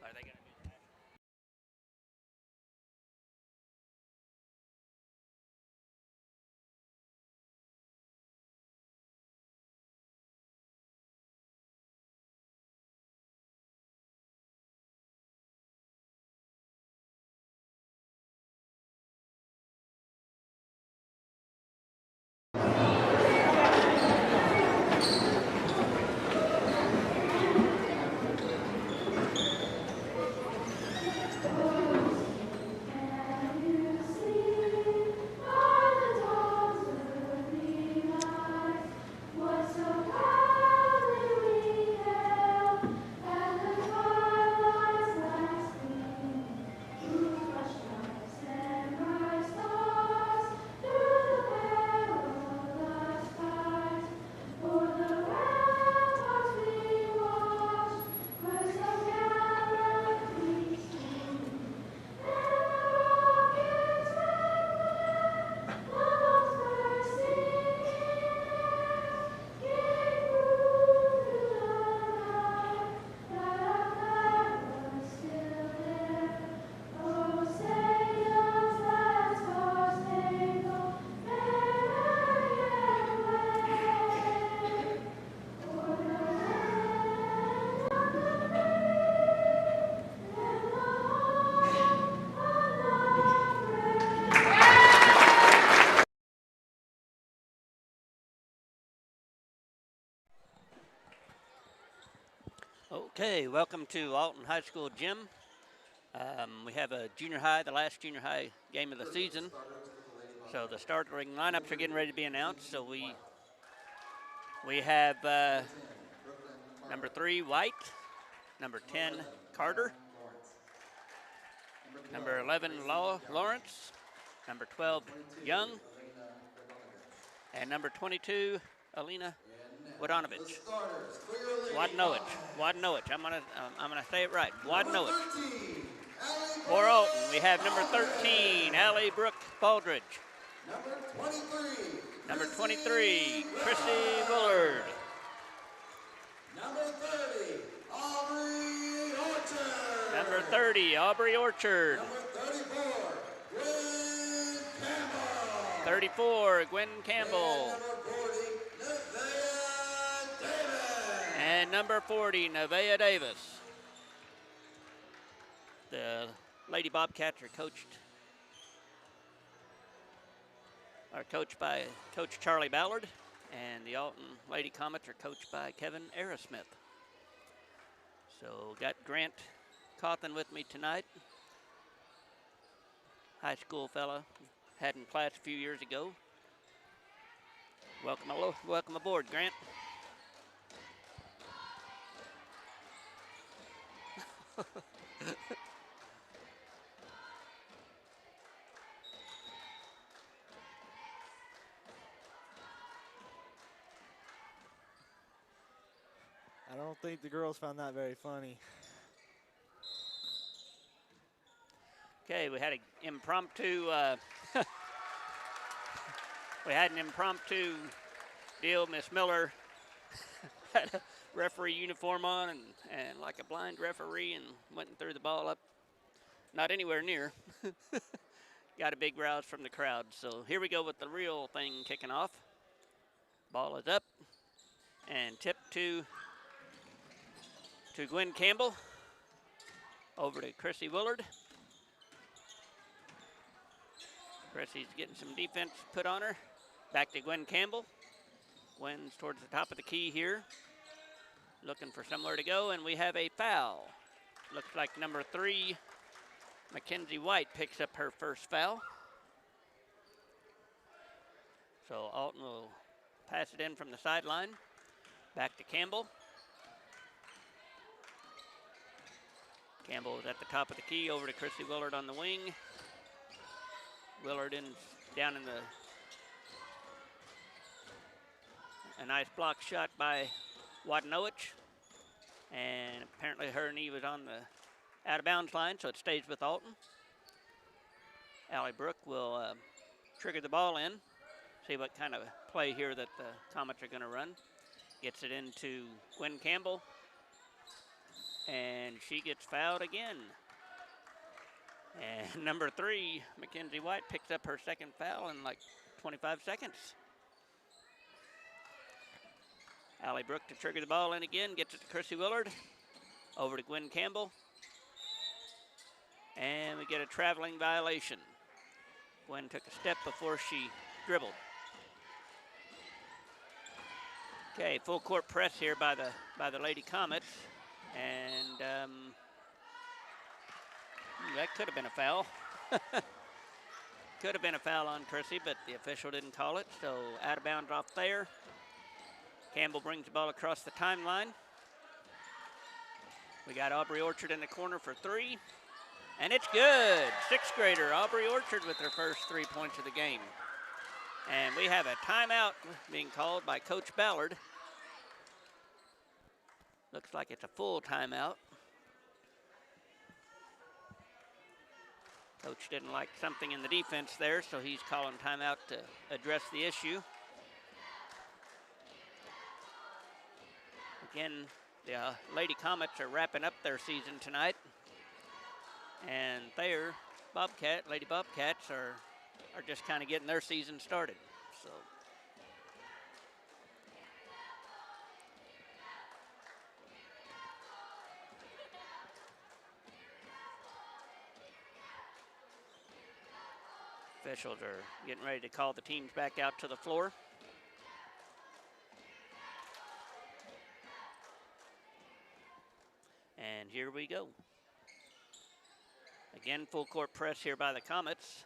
Are they going to do that? Okay, welcome to Alton High School Gym. We have a junior high, the last junior high game of the season. So the starting lineups are getting ready to be announced. So we have number 3 White, number 10 Carter, number 11 Lawrence, number 12 Young, and number 22 Alina Wodanovich. Wadnowich. I'm gonna say it right. Wadnowich. For Alton, we have number 13, Allie Brooke Baldridge. Number 23, Chrissy Willard. Number 30, Aubrey Orchard. Number 34, Gwen Campbell. And number 40, Nevaeh Davis. The Lady Bobcats are coached by Coach Charlie Ballard, and the Alton Lady Comets are coached by Kevin Arrowsmith. So got Grant Cawthon with me tonight. High school fella, had in class a few years ago. Welcome aboard, Grant. I don't think the girls found that very funny. Okay, we had an impromptu. We had an impromptu deal. Miss Miller had a referee uniform on and like a blind referee and went and threw the ball up. Not anywhere near. Got a big rouse from the crowd. So here we go with the real thing kicking off. Ball is up and tipped to Gwen Campbell. Over to Chrissy Willard. Chrissy's getting some defense put on her. Back to Gwen Campbell. Gwen's towards the top of the key here. Looking for somewhere to go, and we have a foul. Looks like number 3, Mackenzie White, picks up her first foul. So Alton will pass it in from the sideline. Back to Campbell. Campbell is at the top of the key, over to Chrissy Willard on the wing. Willard down in a nice block shot by Wadenowicz. And apparently her knee was on the out of bounds line, so it stays with Alton. Allie Brooke will trigger the ball in. See what kind of play here that the Comets are going to run. Gets it into Gwen Campbell. And she gets fouled again. And number 3, Mackenzie White, picks up her second foul in like 25 seconds. Allie Brooke to trigger the ball in again, gets it to Chrissy Willard. Over to Gwen Campbell. And we get a traveling violation. Gwen took a step before she dribbled. Okay, full court press here by the Lady Comets. And that could have been a foul. Could have been a foul on Chrissy, but the official didn't call it. So out of bounds off Thayer. Campbell brings the ball across the timeline. We got Aubrey Orchard in the corner for 3. And it's good. 6th grader Aubrey Orchard with her first 3 points of the game. And we have a timeout being called by Coach Ballard. Looks like it's a full timeout. Coach didn't like something in the defense there, so he's calling timeout to address the issue. Again, the Lady Comets are wrapping up their season tonight. And Thayer, Lady Bobcats are just kind of getting their season started. So officials are getting ready to call the teams back out to the floor. And here we go. Again, full court press here by the Comets.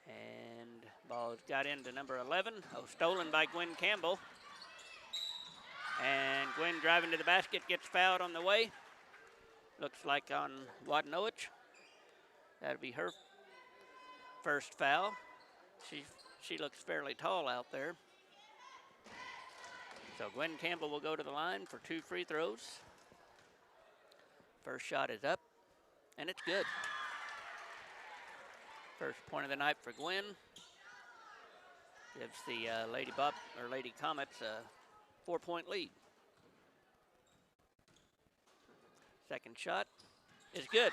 And ball got into number 11. Oh, stolen by Gwen Campbell. And Gwen driving to the basket, gets fouled on the way. Looks like on Wadenowicz. That'll be her first foul. She looks fairly tall out there. So Gwen Campbell will go to the line for 2 free throws. First shot is up, and it's good. First point of the night for Gwen. Gives the Lady Comets a 4-point lead. Second shot is good.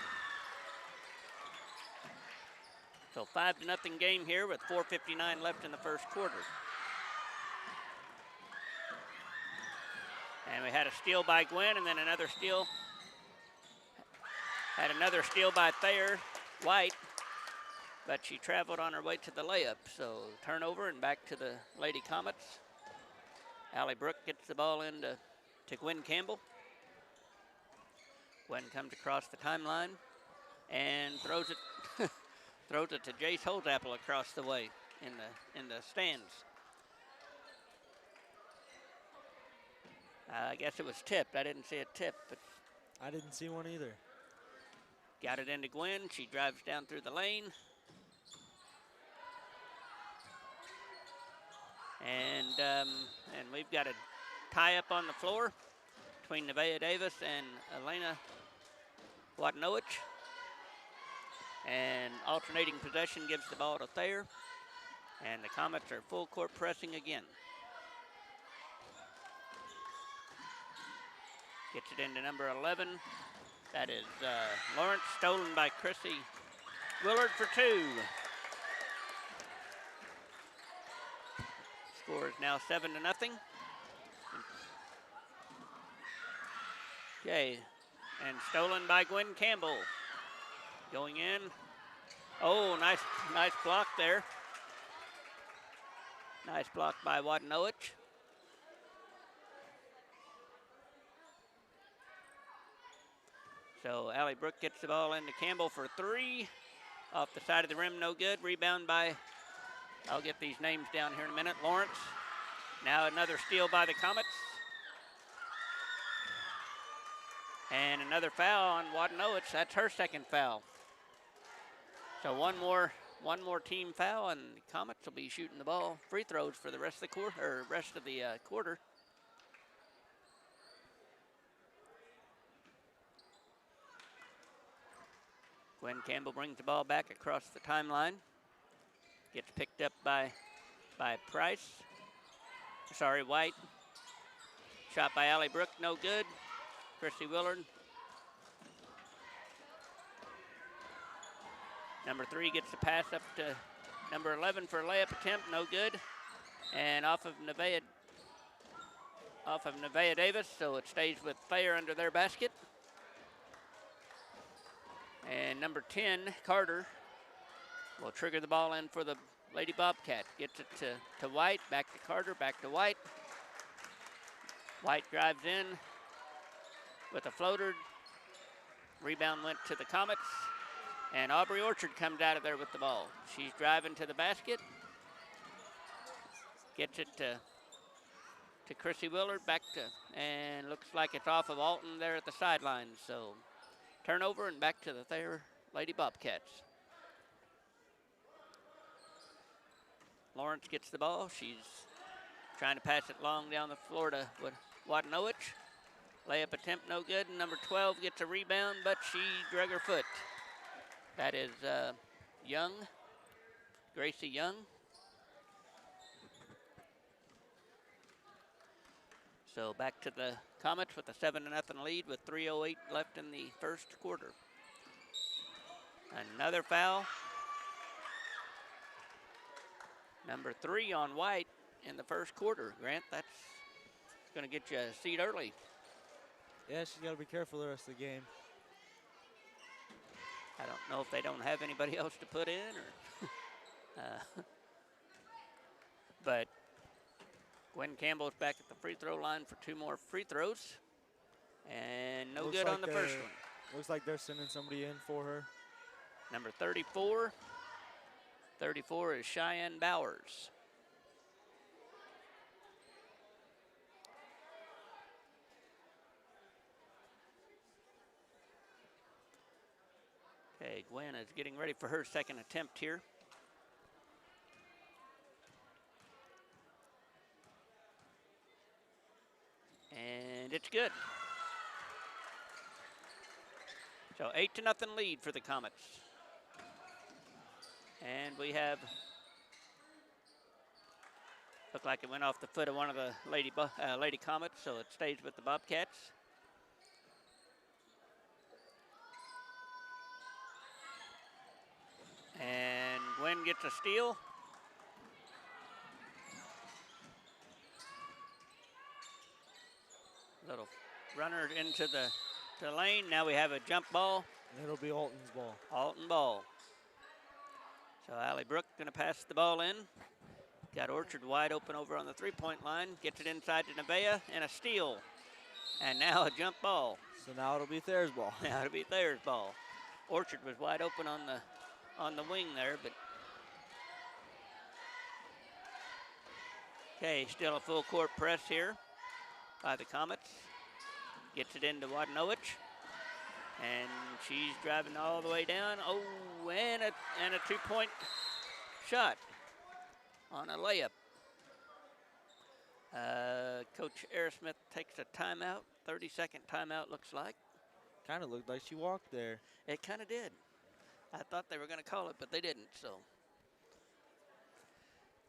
So 5-0 game here with 4:59 left in the first quarter. And we had a steal by Gwen, and then another steal. Had another steal by Thayer White, but she traveled on her way to the layup. So turnover and back to the Lady Comets. Allie Brooke gets the ball in to Gwen Campbell. Gwen comes across the timeline and throws it to Jace Holzapple across the way. in the stands. I guess it was tipped. I didn't see a tip, but I didn't see one either. got it into Gwen. She drives down through the lane. And we've got a tie up on the floor between Nevaeh Davis and Elena Watanowicz. And alternating possession gives the ball to Thayer. And the Comets are full court pressing again. Gets it into number 11. That is Lawrence, stolen by Chrissy Willard for 2. Score is now 7-0. Okay, and stolen by Gwen Campbell. Going in. Oh, nice block there. Nice block by Watanowicz. So Allie Brooke gets the ball into Campbell for 3. Off the side of the rim, no good. Rebound by, I'll get these names down here in a minute, Lawrence. Now another steal by the Comets. And another foul on Watanowicz. That's her second foul. So one more team foul, and the Comets will be shooting the ball free throws for the rest of the quarter. Gwen Campbell brings the ball back across the timeline. Gets picked up by White. Shot by Allie Brooke, no good. Chrissy Willard. Number 3 gets the pass up to number 11 for a layup attempt, no good. And off of Nevaeh Davis, so it stays with Thayer under their basket. And number 10, Carter, will trigger the ball in for the Lady Bobcats. Gets it to White, back to Carter, back to White. White drives in with a floater. Rebound went to the Comets. And Aubrey Orchard comes out of there with the ball. She's driving to the basket. Gets it to Chrissy Willard, and looks like it's off of Alton there at the sideline. So turnover and back to the Thayer Lady Bobcats. Lawrence gets the ball. She's trying to pass it long down the floor to Watanowicz. Layup attempt, no good. And number 12 gets a rebound, but she drug her foot. That is Young, Gracie Young. So back to the Comets with a 7-0 lead with 3:08 left in the first quarter. Another foul. Number 3 on White in the first quarter. Grant, that's going to get you a seat early. Yeah, she's got to be careful the rest of the game. I don't know if they don't have anybody else to put in, or but Gwen Campbell's back at the free throw line for 2 more free throws, and no good on the first one. Looks like they're sending somebody in for her. Number 34. 34 is Cheyenne Bowers. Okay, Gwen is getting ready for her second attempt here. And it's good. So 8-0 lead for the Comets. And we have, looked like it went off the foot of one of the Lady Comets, so it stays with the Bobcats. And Gwen gets a steal. Little runner into the lane. Now we have a jump ball. It'll be Alton's ball. Alton ball. So Allie Brooke going to pass the ball in. Got Orchard wide open over on the three-point line. Gets it inside to Nevaeh, and a steal. And now a jump ball. So now it'll be Thayer's ball. Now it'll be Thayer's ball. Orchard was wide open on the wing there, but Okay, still a full court press here by the Comets. Gets it into Wadnowicz. And she's driving all the way down. Oh, and a two-point shot on a layup. Coach Aerosmith takes a timeout, 30-second timeout looks like. Kind of looked like she walked there. It kind of did. I thought they were going to call it, but they didn't, so.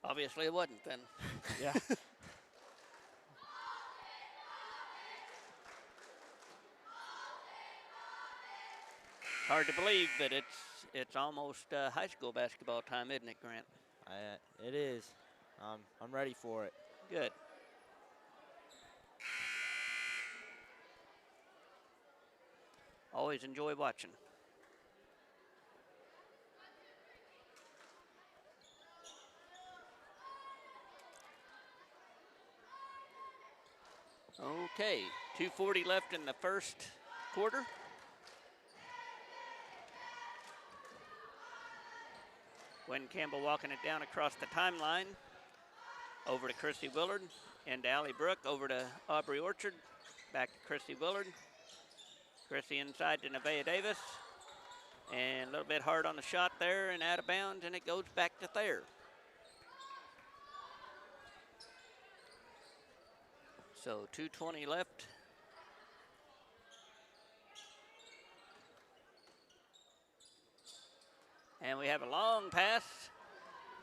Obviously it wasn't then. Yeah. Hard to believe, but it's almost high school basketball time, isn't it, Grant? It is. I'm ready for it. Good. Always enjoy watching. Okay, 2:40 left in the first quarter. Gwen Campbell walking it down across the timeline. Over to Chrissy Willard, into Allie Brook, over to Aubrey Orchard, back to Chrissy Willard. Chrissy inside to Nevaeh Davis. And a little bit hard on the shot there and out of bounds, and it goes back to Thayer. So 2:20 left. And we have a long pass,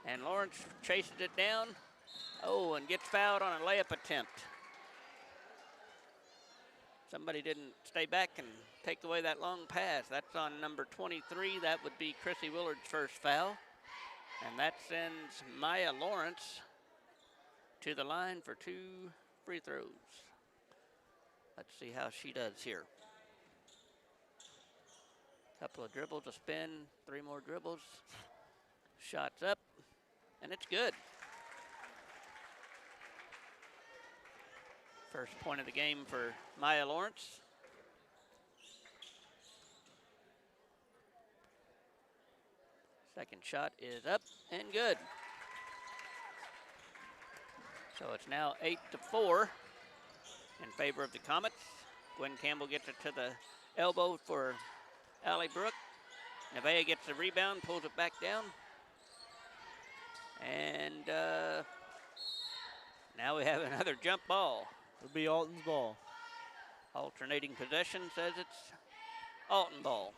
and Lawrence chases it down. Oh, and gets fouled on a layup attempt. Somebody didn't stay back and take away that long pass. That's on number 23. That would be Chrissy Willard's first foul. And that sends Maya Lawrence to the line for 2 free throws. Let's see how she does here. Couple of dribbles, a spin, 3 more dribbles. Shots up, and it's good. First point of the game for Maya Lawrence. Second shot is up and good. So it's now 8-4 in favor of the Comets. Gwen Campbell gets it to the elbow for Allie Brook. Nevaeh gets the rebound, pulls it back down. And now we have another jump ball. It'll be Alton's ball. Alternating possession says it's Alton ball.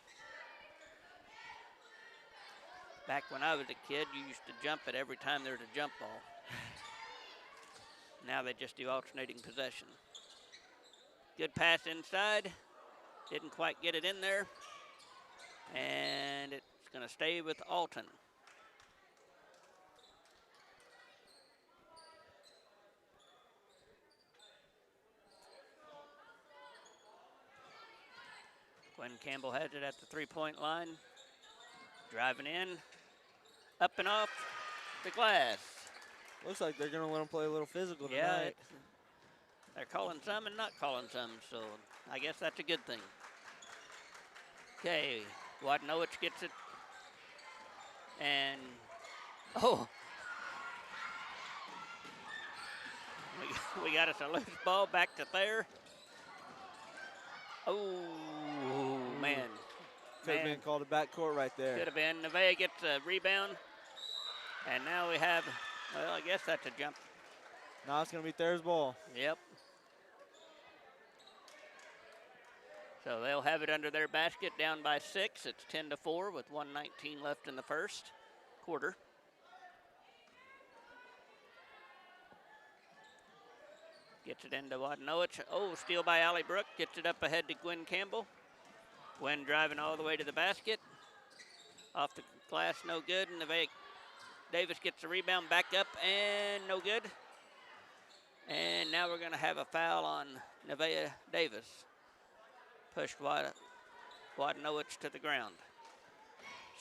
Back when I was a kid, you used to jump it every time there was a jump ball. Now they just do alternating possession. Good pass inside. Didn't quite get it in there. And it's going to stay with Alton. Gwen Campbell has it at the three-point line. Driving in, up and off the glass. Looks like they're going to let them play a little physical tonight. Yeah, they're calling some and not calling some, so I guess that's a good thing. Okay, Wadnowicz gets it. And, oh. We got us a loose ball back to Thayer. Oh, man. Could have been called a backcourt right there. Could have been. Nevaeh gets a rebound. And now we have, well, I guess that's a jump. Now it's going to be Thayer's ball. Yep. So they'll have it under their basket, down by 6. It's 10-4 with 1:19 left in the first quarter. Gets it into Wadnowicz. Oh, steal by Allie Brook. Gets it up ahead to Gwen Campbell. Gwen driving all the way to the basket. Off the glass, no good. And Nevaeh Davis gets the rebound back up and no good. And now we're going to have a foul on Nevaeh Davis. Pushed Wadnowicz to the ground.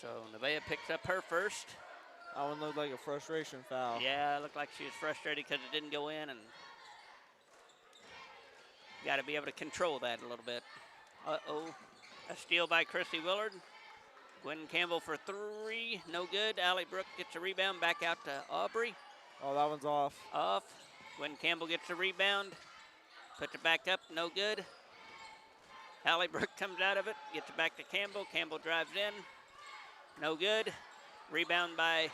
So Nevaeh picks up her first. That one looked like a frustration foul. Yeah, it looked like she was frustrated because it didn't go in, and got to be able to control that a little bit. Uh-oh, a steal by Chrissy Willard. Gwen Campbell for 3, no good. Allie Brook gets a rebound back out to Aubrey. Oh, that one's off. Off. Gwen Campbell gets the rebound. Puts it back up, no good. Allie Brook comes out of it, gets it back to Campbell. Campbell drives in, no good. Rebound by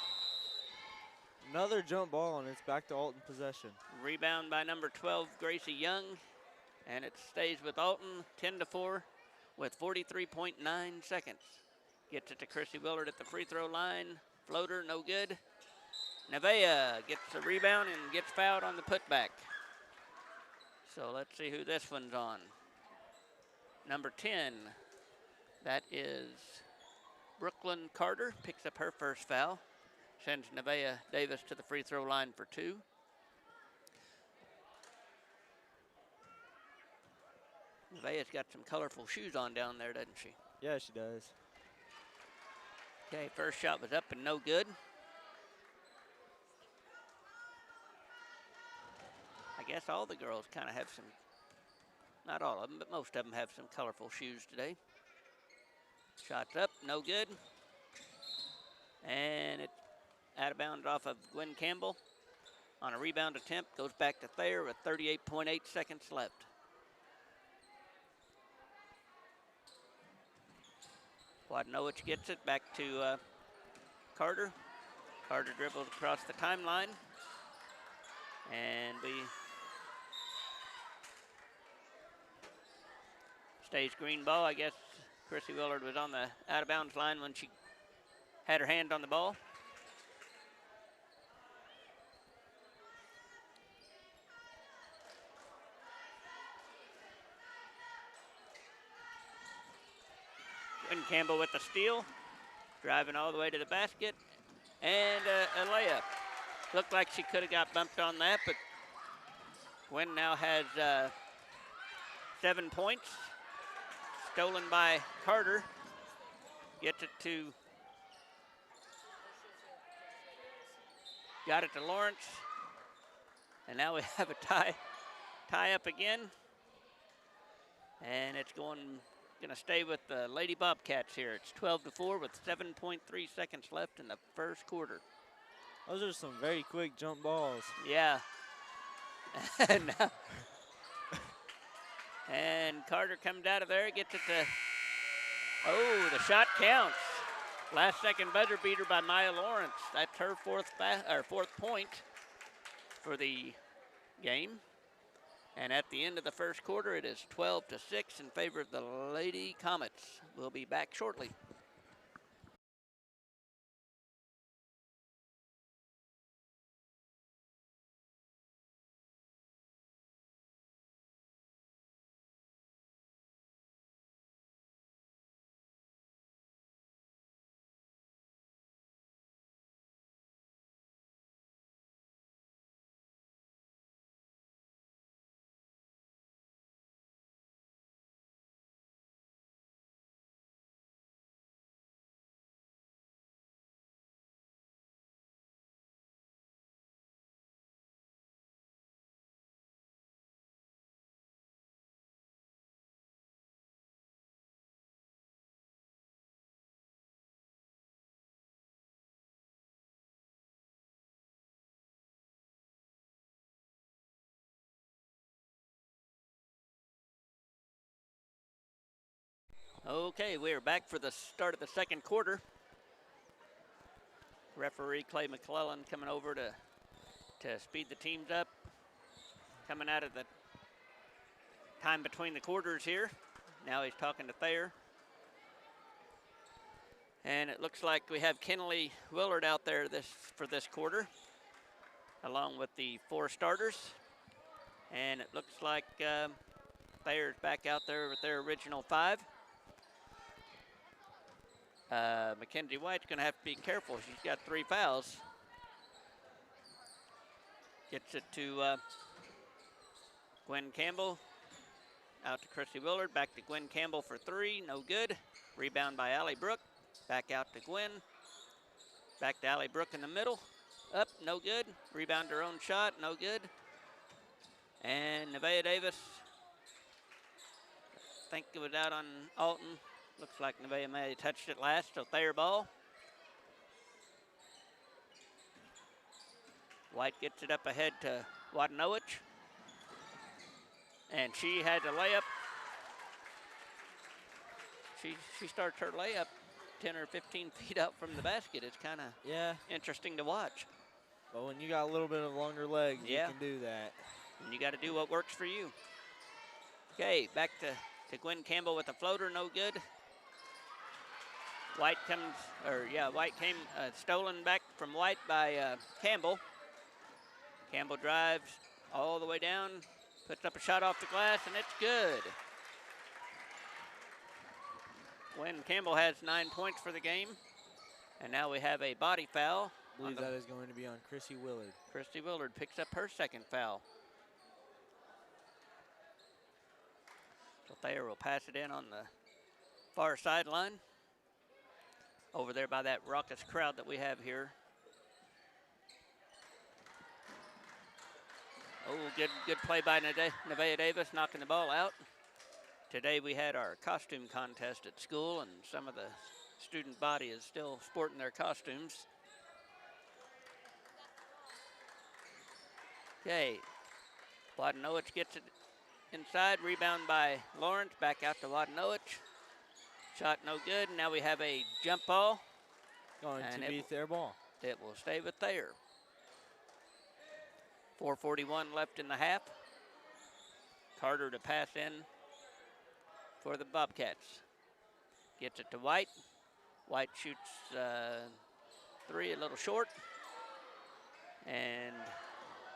Another jump ball, and it's back to Alton possession. Rebound by number 12, Gracie Young, and it stays with Alton, 10-4, with 43.9 seconds. Gets it to Chrissy Willard at the free throw line. Floater, no good. Nevaeh gets the rebound and gets fouled on the putback. So let's see who this one's on. Number 10, that is Brooklyn Carter, picks up her first foul. Sends Nevaeh Davis to the free throw line for 2. Nevaeh's got some colorful shoes on down there, doesn't she? Yeah, she does. Okay, first shot was up and no good. I guess all the girls kind of have some, not all of them, but most of them have some colorful shoes today. Shot's up, no good. And it's out of bounds off of Gwen Campbell on a rebound attempt. Goes back to Thayer with 38.8 seconds left. Wadnowich gets it back to Carter. Carter dribbles across the timeline. And stays green ball. I guess Chrissy Willard was on the out of bounds line when she had her hand on the ball. Gwen Campbell with the steal, driving all the way to the basket, and a layup. Looked like she could have got bumped on that, but Gwen now has 7 points. Stolen by Carter. Gets it to, got it to Lawrence. And now we have a tie up again. And it's gonna stay with the Lady Bobcats here. It's 12-4 with 7.3 seconds left in the first quarter. Those are some very quick jump balls. Yeah. And Carter comes out of there, gets it to, oh, the shot counts. Last second buzzer beater by Maya Lawrence. That's her fourth point for the game. And at the end of the first quarter, it is 12-6 in favor of the Lady Comets. We'll be back shortly. Okay, we are back for the start of the second quarter. Referee Clay McClellan coming over to speed the teams up. Coming out of the time between the quarters here. Now he's talking to Thayer. And it looks like we have Kenley Willard out there for this quarter, along with the 4 starters. And it looks like Thayer's back out there with their original 5. Mackenzie White's going to have to be careful. She's got 3 fouls. Gets it to Gwen Campbell. Out to Chrissy Willard. Back to Gwen Campbell for 3. No good. Rebound by Allie Brook. Back out to Gwen. Back to Allie Brook in the middle. Up. No good. Rebound her own shot. No good. And Nevaeh Davis. I think it was out on Alton. Looks like Nevaeh may have touched it last, so Thayer ball. White gets it up ahead to Wadanowicz. And she had a layup. She starts her layup 10 or 15 feet out from the basket. It's kind of interesting to watch. But when you got a little bit of longer legs, you can do that. And you got to do what works for you. Okay, back to Gwen Campbell with a floater, no good. White came stolen back from White by Campbell. Campbell drives all the way down, puts up a shot off the glass, and it's good. Gwen Campbell has 9 points for the game. And now we have a body foul. I believe that is going to be on Chrissy Willard. Chrissy Willard picks up her second foul. So Thayer will pass it in on the far sideline. Over there by that raucous crowd that we have here. Oh, good play by Nevaeh Davis, knocking the ball out. Today we had our costume contest at school, and some of the student body is still sporting their costumes. Okay, Wadanowicz gets it inside, rebound by Lawrence, back out to Wadanowicz. Shot no good, now we have a jump ball. Going to be Thayer ball. It will stay with Thayer. 4:41 left in the half. Carter to pass in for the Bobcats. Gets it to White. White shoots three, a little short. And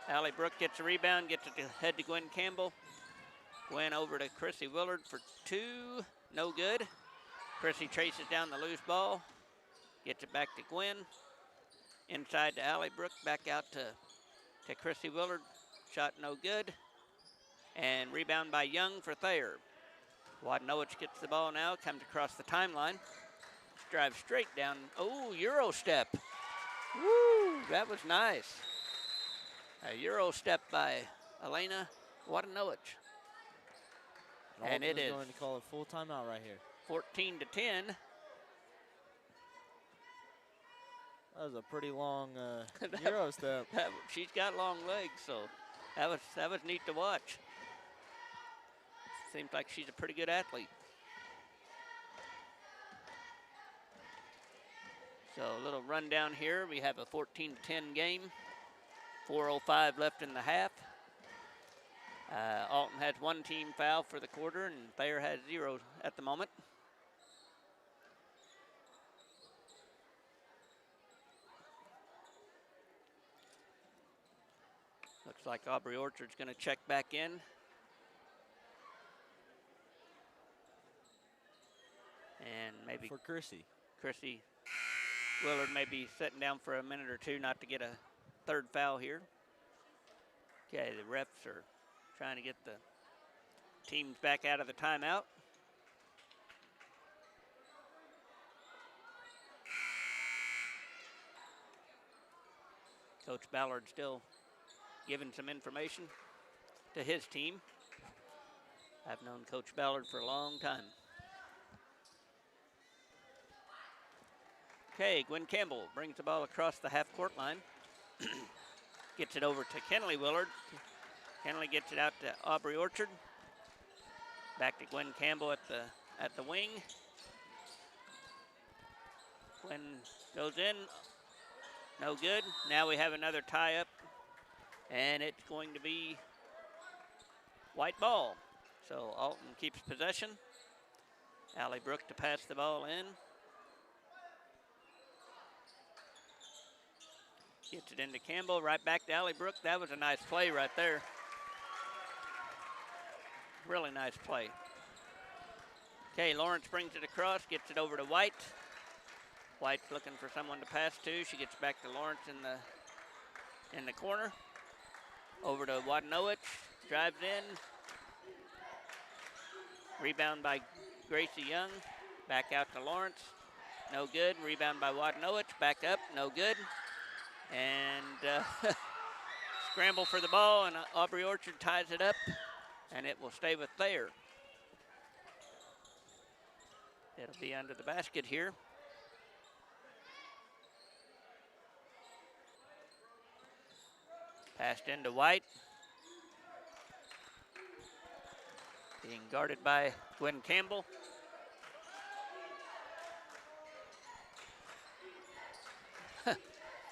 Allie Brooke gets a rebound, gets it to head to Gwen Campbell. Gwen over to Chrissy Willard for two, no good. Chrissy traces down the loose ball, gets it back to Gwen. Inside to Allie Brooke, back out to Chrissy Willard. Shot no good. And rebound by Young for Thayer. Wadanowicz gets the ball now, comes across the timeline. Drives straight down. Oh, Euro step. Woo, that was nice. A Euro step by Elena Wadanowicz. And it is going to call a full timeout right here. 14-10. That was a pretty long Euro step. She's got long legs, so that was neat to watch. Seems like she's a pretty good athlete. So a little rundown here. We have a 14-10 game. 4:05 left in the half. Alton has one team foul for the quarter, and Thayer has 0 at the moment. Looks like Aubrey Orchard's going to check back in. And maybe for Chrissy Willard may be sitting down for a minute or two not to get a third foul here. Okay, the refs are trying to get the teams back out of the timeout. Coach Ballard still giving some information to his team. I've known Coach Ballard for a long time. Okay, Gwen Campbell brings the ball across the half-court line. Gets it over to Kenley Willard. Kenley gets it out to Aubrey Orchard. Back to Gwen Campbell at the wing. Gwen goes in. No good. Now we have another tie-up. And it's going to be white ball. So Alton keeps possession. Allie Brooke to pass the ball in. Gets it into Campbell, right back to Allie Brooke. That was a nice play right there. Really nice play. Okay, Lawrence brings it across, gets it over to White. White's looking for someone to pass to. She gets back to Lawrence in the corner. Over to Wadanowicz, drives in. Rebound by Gracie Young. Back out to Lawrence. No good. Rebound by Wadanowicz. Back up. No good. And scramble for the ball, and Aubrey Orchard ties it up, and it will stay with Thayer. It'll be under the basket here. Passed into White. Being guarded by Gwen Campbell.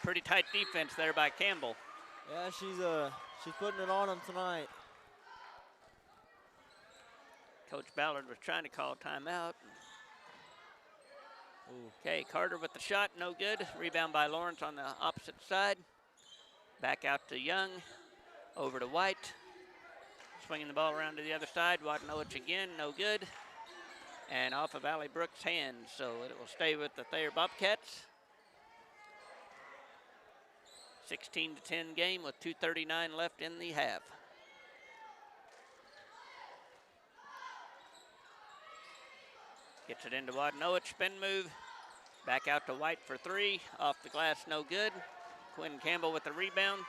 Pretty tight defense there by Campbell. Yeah, she's putting it on them tonight. Coach Ballard was trying to call timeout. Ooh. Okay, Carter with the shot, no good. Rebound by Lawrence on the opposite side. Back out to Young, over to White. Swinging the ball around to the other side. Wadnowich again, no good. And off of Allie Brooks' hands, so it will stay with the Thayer Bobcats. 16-10 game with 2:39 left in the half. Gets it into Wadnowich, spin move. Back out to White for three. Off the glass, no good. Quinn Campbell with the rebound.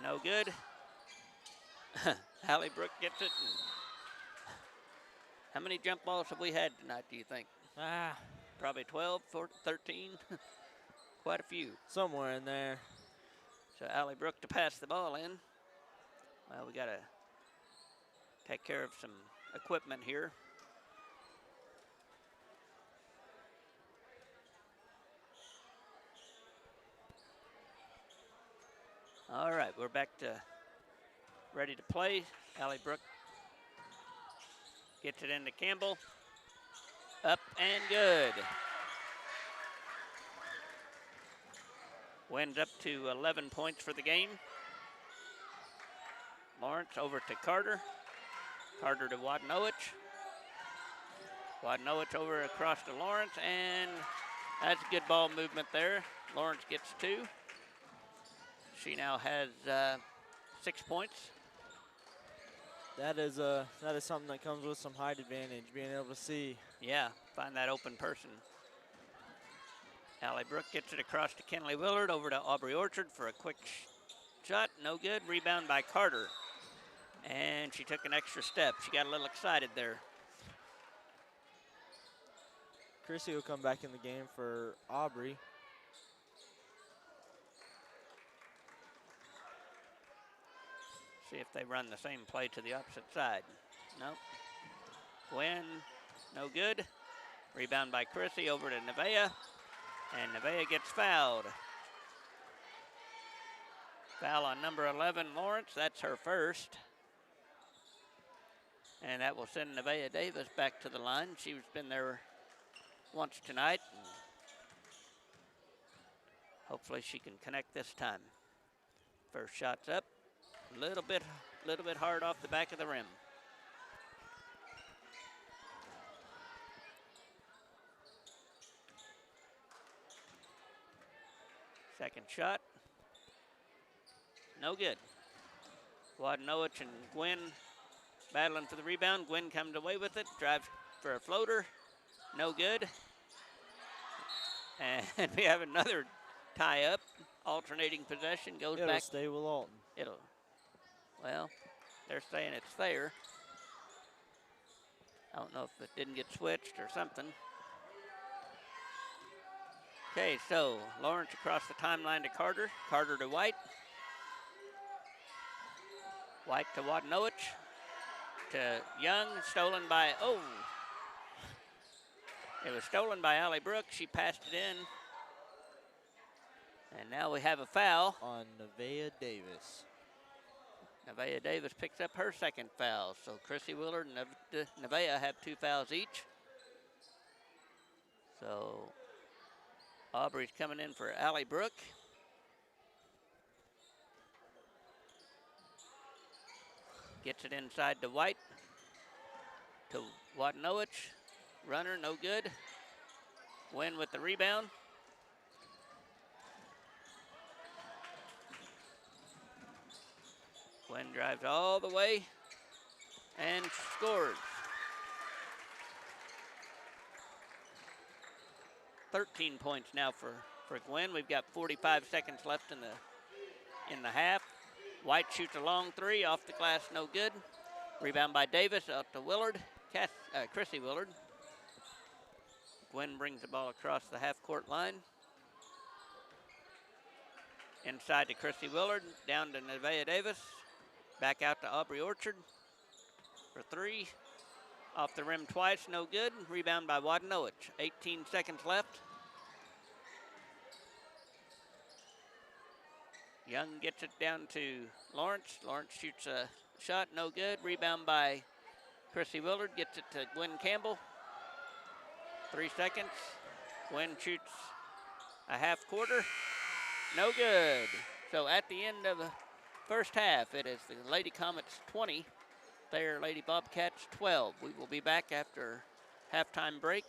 No good. Allie Brooke gets it. How many jump balls have we had tonight, do you think? Probably 12, 14, 13. Quite a few. Somewhere in there. So Allie Brooke to pass the ball in. Well, we got to take care of some equipment here. All right, we're back to ready to play. Allie Brooke gets it into Campbell. Up and good. Wins up to 11 points for the game. Lawrence over to Carter. Carter to Wadnowich. Wadnowich over across to Lawrence, and that's good ball movement there. Lawrence gets two. She now has 6 points. That is something that comes with some height advantage, being able to see. Yeah, find that open person. Allie Brooke gets it across to Kenley Willard, over to Aubrey Orchard for a quick shot. No good. Rebound by Carter. And she took an extra step. She got a little excited there. Chrissy will come back in the game for Aubrey. See if they run the same play to the opposite side. Nope. Gwen, no good. Rebound by Chrissy over to Nevaeh. And Nevaeh gets fouled. Foul on number 11, Lawrence. That's her first. And that will send Nevaeh Davis back to the line. She's been there once tonight. Hopefully she can connect this time. First shot's up. Little bit hard off the back of the rim. Second shot. No good. Wadnowich and Gwen battling for the rebound. Gwen comes away with it, drives for a floater. No good. And we have another tie up. Alternating possession goes It'll back. Stay with Alton. Well, they're saying it's Thayer. I don't know if it didn't get switched or something. Okay, so Lawrence across the timeline to Carter. Carter to White. White to Wadnowich. To Young, stolen by, it was stolen by Allie Brooke. She passed it in. And now we have a foul. On Nevaeh Davis. Nevaeh Davis picks up her second foul. So Chrissy Willard and Nevaeh have 2 fouls each. So Aubrey's coming in for Allie Brooke. Gets it inside to White. To Wadnowich. Runner, no good. Gwen with the rebound. Gwen drives all the way and scores. 13 points now for Gwen. We've got 45 seconds left in the half. White shoots a long three off the glass, no good. Rebound by Davis out to Willard, Chrissy Willard. Gwen brings the ball across the half-court line. Inside to Chrissy Willard, down to Nevaeh Davis. Back out to Aubrey Orchard for three. Off the rim twice, no good. Rebound by Waddenowicz. 18 seconds left. Young gets it down to Lawrence. Lawrence shoots a shot, no good. Rebound by Chrissy Willard, gets it to Gwen Campbell. 3 seconds. Gwen shoots a half quarter, no good. So at the end of the first half, it is the Lady Comets 20, Thayer Lady Bobcats 12. We will be back after halftime break.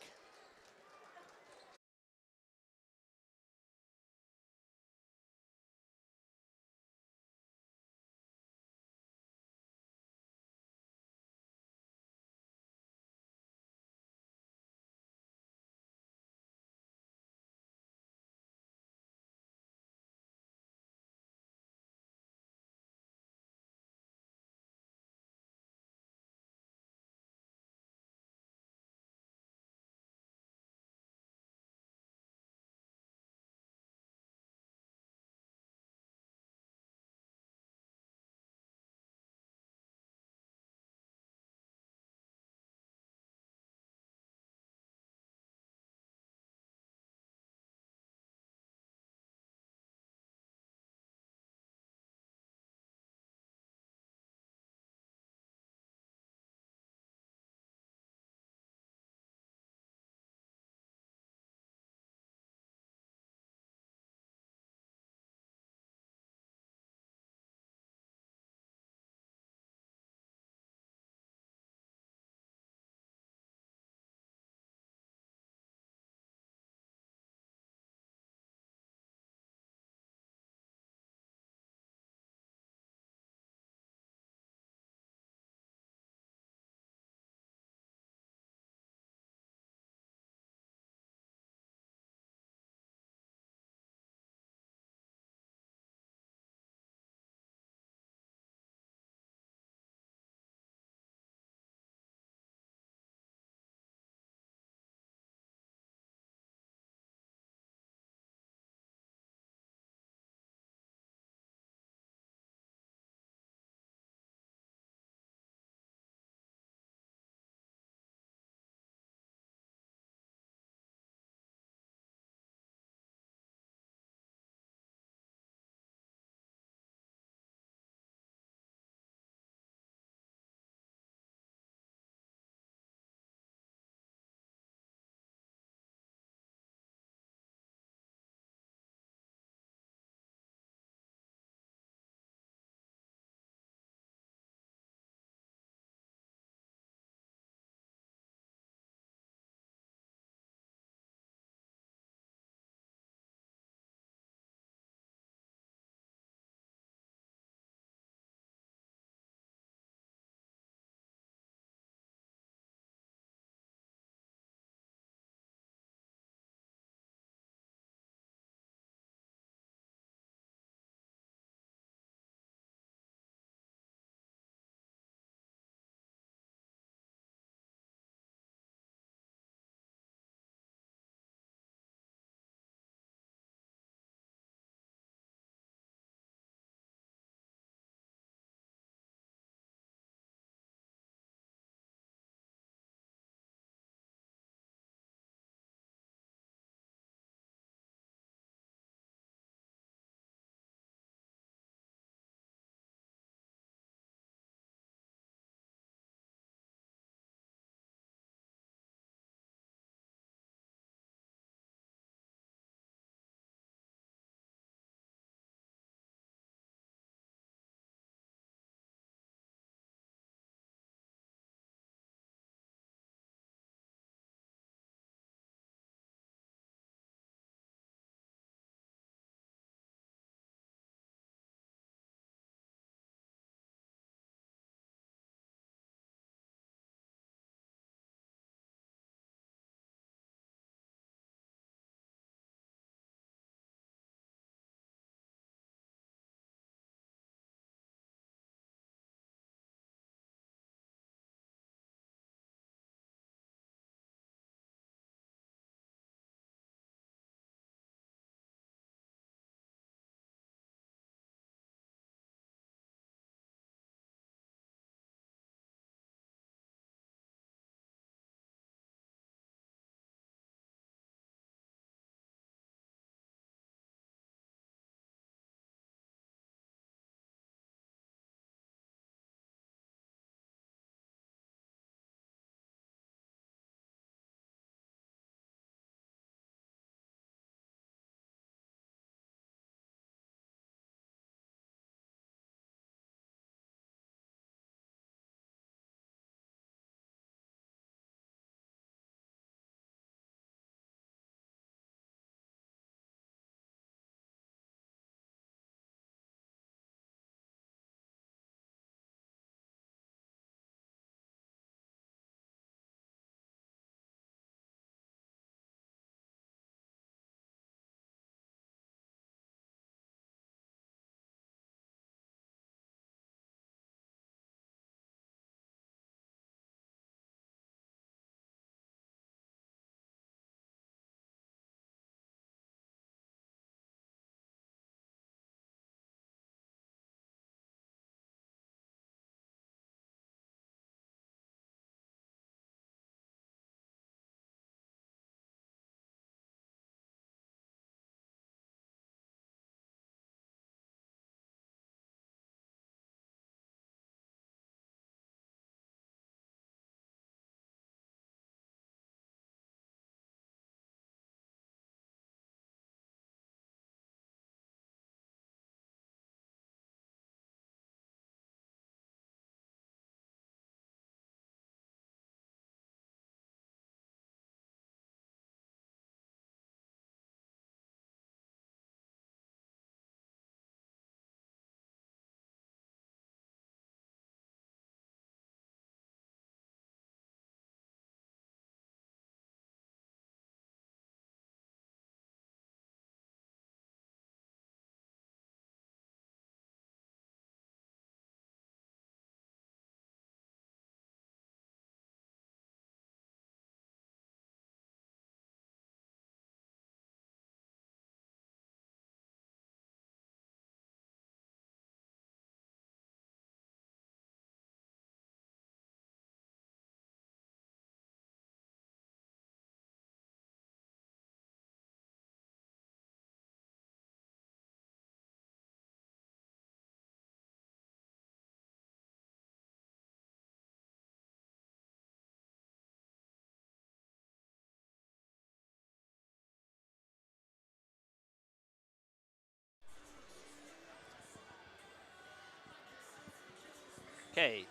Okay,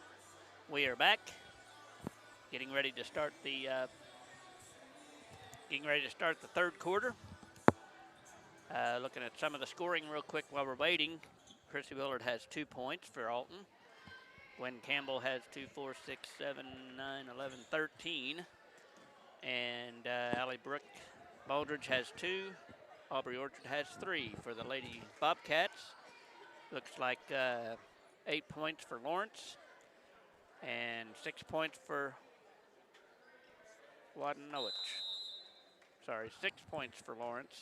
we are back. Getting ready to start the third quarter. Looking at some of the scoring real quick while we're waiting. Chrissy Willard has 2 points for Alton. Gwen Campbell has 2, 4, 6, 7, 9, 11, 13. And Allie Brooke Baldridge has 2. Aubrey Orchard has 3 for the Lady Bobcats. Looks like 8 points for Lawrence and 6 points for Waddenowich. Sorry, 6 points for Lawrence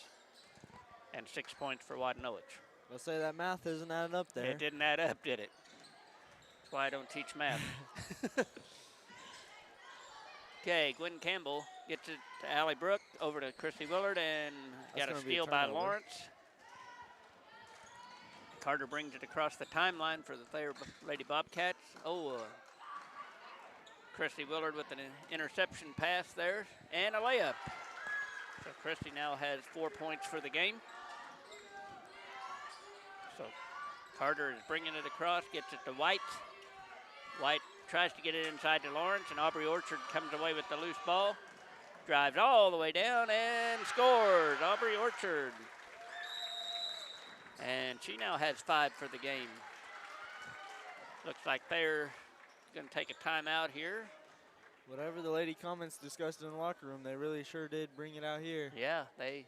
and 6 points for Waddenowich. I'll say that math isn't adding up there. It didn't add up, did it? That's why I don't teach math. Okay, Gwen Campbell gets it to Allie Brooke, over to Chrissy Willard, and got a steal by Lawrence. Carter brings it across the timeline for the Thayer Lady Bobcats. Chrissy Willard with an interception pass there, and a layup. So Chrissy now has 4 points for the game. So Carter is bringing it across, gets it to White. White tries to get it inside to Lawrence, and Aubrey Orchard comes away with the loose ball. Drives all the way down and scores. Aubrey Orchard. And she now has 5 for the game. Looks like they're going to take a timeout here. Whatever the lady comments discussed in the locker room, they really sure did bring it out here. Yeah, they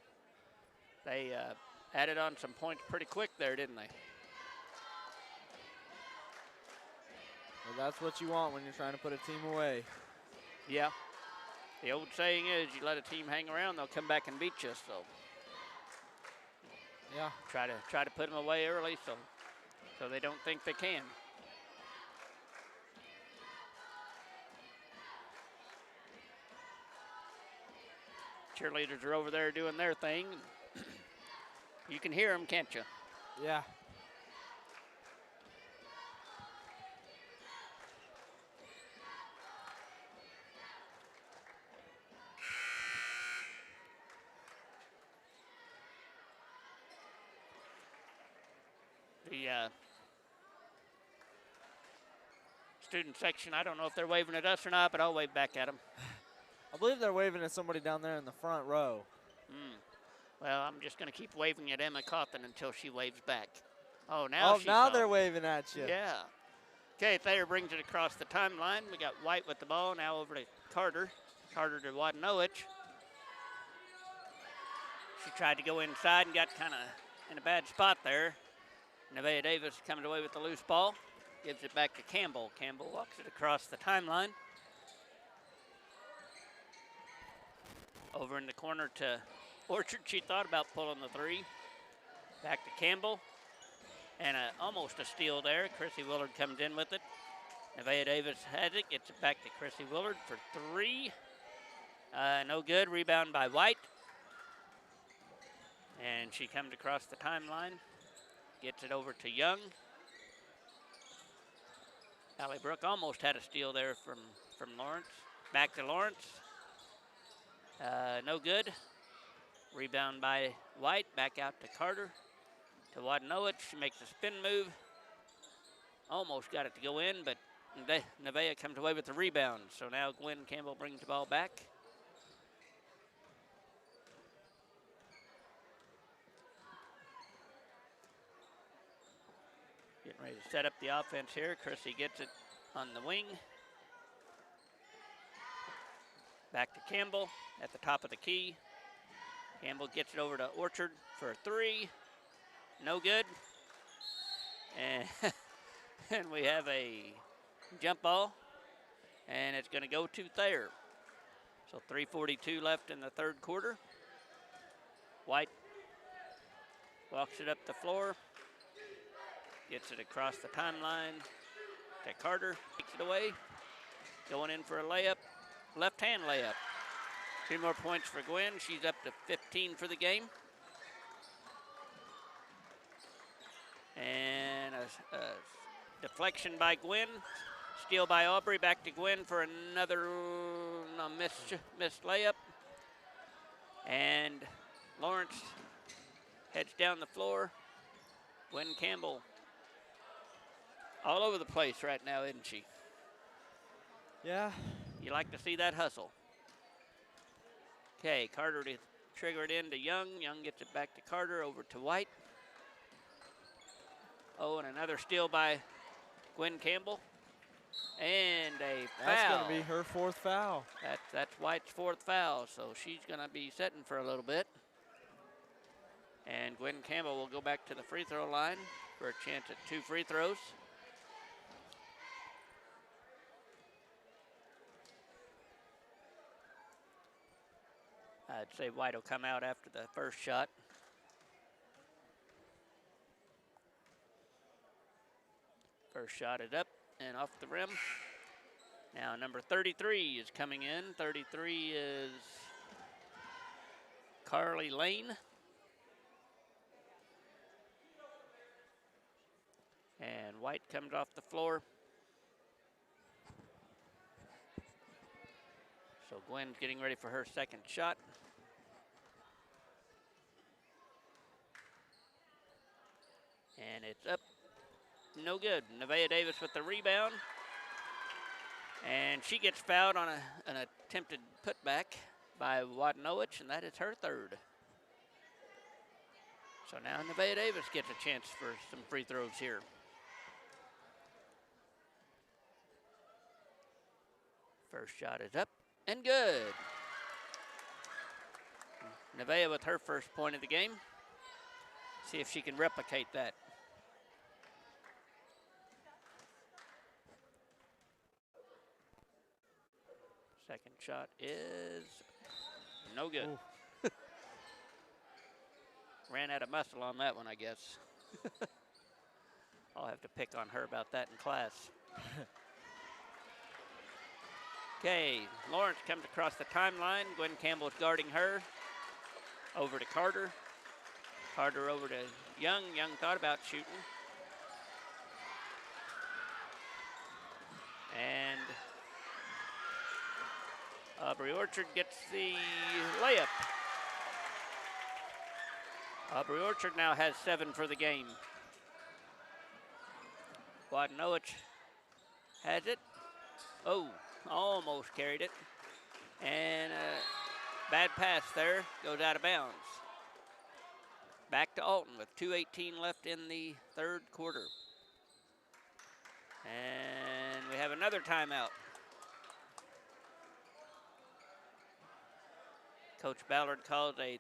added on some points pretty quick there, didn't they? Well, that's what you want when you're trying to put a team away. Yeah. The old saying is, you let a team hang around, they'll come back and beat you. So yeah, try to put them away early so they don't think they can. Cheerleaders are over there doing their thing. You can hear them, can't you? Yeah. The student section, I don't know if they're waving at us or not, but I'll wave back at them. I believe they're waving at somebody down there in the front row. Well, I'm just going to keep waving at Emma Cawthon until she waves back. Oh, now they're waving at you. Yeah. Okay, Thayer brings it across the timeline. We got White with the ball, now over to Carter. Carter to Waddenowich. She tried to go inside and got kind of in a bad spot there. Nevaeh Davis coming away with the loose ball. Gives it back to Campbell. Campbell walks it across the timeline. Over in the corner to Orchard. She thought about pulling the 3. Back to Campbell. And almost a steal there. Chrissy Willard comes in with it. Nevaeh Davis has it. Gets it back to Chrissy Willard for 3. No good. Rebound by White. And she comes across the timeline. Gets it over to Young. Allie Brooke almost had a steal there from Lawrence. Back to Lawrence. No good. Rebound by White. Back out to Carter. To Waddenowich. She makes a spin move. Almost got it to go in, but Nevaeh comes away with the rebound. So now Gwen Campbell brings the ball back. Getting ready to set up the offense here. Chrissy gets it on the wing. Back to Campbell at the top of the key. Campbell gets it over to Orchard for a 3. No good. And we have a jump ball. And it's going to go to Thayer. So 3:42 left in the third quarter. White walks it up the floor. Gets it across the timeline to Carter. Takes it away. Going in for a layup. Left-hand layup. 2 more points for Gwen. She's up to 15 for the game. And a deflection by Gwen. Steal by Aubrey. Back to Gwen for another missed layup. And Lawrence heads down the floor. Gwen Campbell all over the place right now, isn't she? Yeah. You like to see that hustle. Okay, Carter to trigger it in to Young. Young gets it back to Carter, over to White. Oh, and another steal by Gwen Campbell. And a foul. That's going to be her 4th foul. That's White's 4th foul, so she's going to be setting for a little bit. And Gwen Campbell will go back to the free throw line for a chance at 2 free throws. I'd say White will come out after the first shot. First shot is up and off the rim. Now number 33 is coming in. 33 is Carly Lane. And White comes off the floor. So Gwen's getting ready for her second shot. And it's up. No good. Nevaeh Davis with the rebound. And she gets fouled on an attempted putback by Wadnowich, and that is her 3rd. So now Nevaeh Davis gets a chance for some free throws here. First shot is up and good. Nevaeh with her first point of the game. See if she can replicate that. Second shot is no good. Ran out of muscle on that one, I guess. I'll have to pick on her about that in class. Okay, Lawrence comes across the timeline. Gwen Campbell's guarding her. Over to Carter. Carter over to Young. Young thought about shooting. And Aubrey Orchard gets the layup. Aubrey Orchard now has 7 for the game. Wadnowich has it. Oh, almost carried it. And a bad pass there, goes out of bounds. Back to Alton with 2:18 left in the 3rd quarter. And we have another timeout. Coach Ballard calls a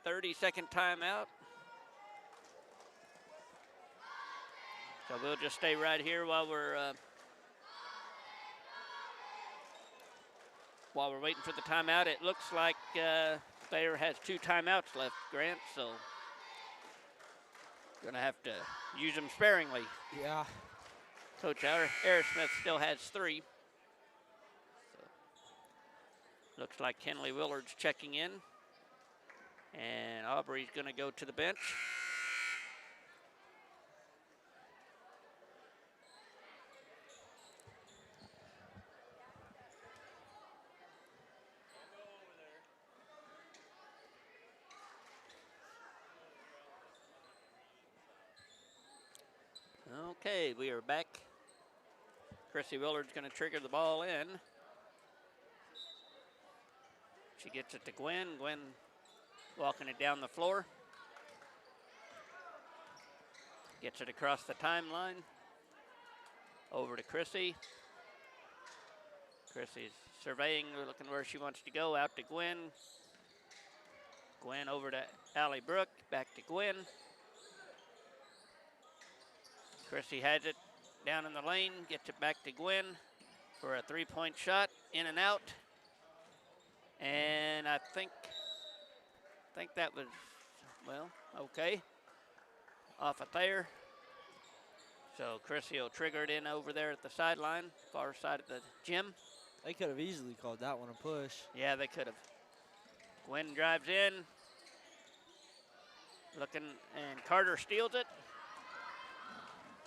30-second timeout. So we'll just stay right here while we're waiting for the timeout. It looks like Thayer has 2 timeouts left, Grant, so gonna have to use them sparingly. Yeah. Coach Aerosmith still has 3. So looks like Kenley Willard's checking in. And Aubrey's gonna go to the bench. Okay, we are back. Chrissy Willard's going to trigger the ball in. She gets it to Gwen. Gwen walking it down the floor. Gets it across the timeline. Over to Chrissy. Chrissy's surveying, looking where she wants to go. Out to Gwen. Gwen over to Allie Brooke. Back to Gwen. Chrissy has it down in the lane, gets it back to Gwen for a 3-point shot, in and out. And I think that was, well, okay, off of Thayer. So Chrissy will trigger it in over there at the sideline, far side of the gym. They could have easily called that one a push. Yeah, they could have. Gwen drives in, looking, and Carter steals it.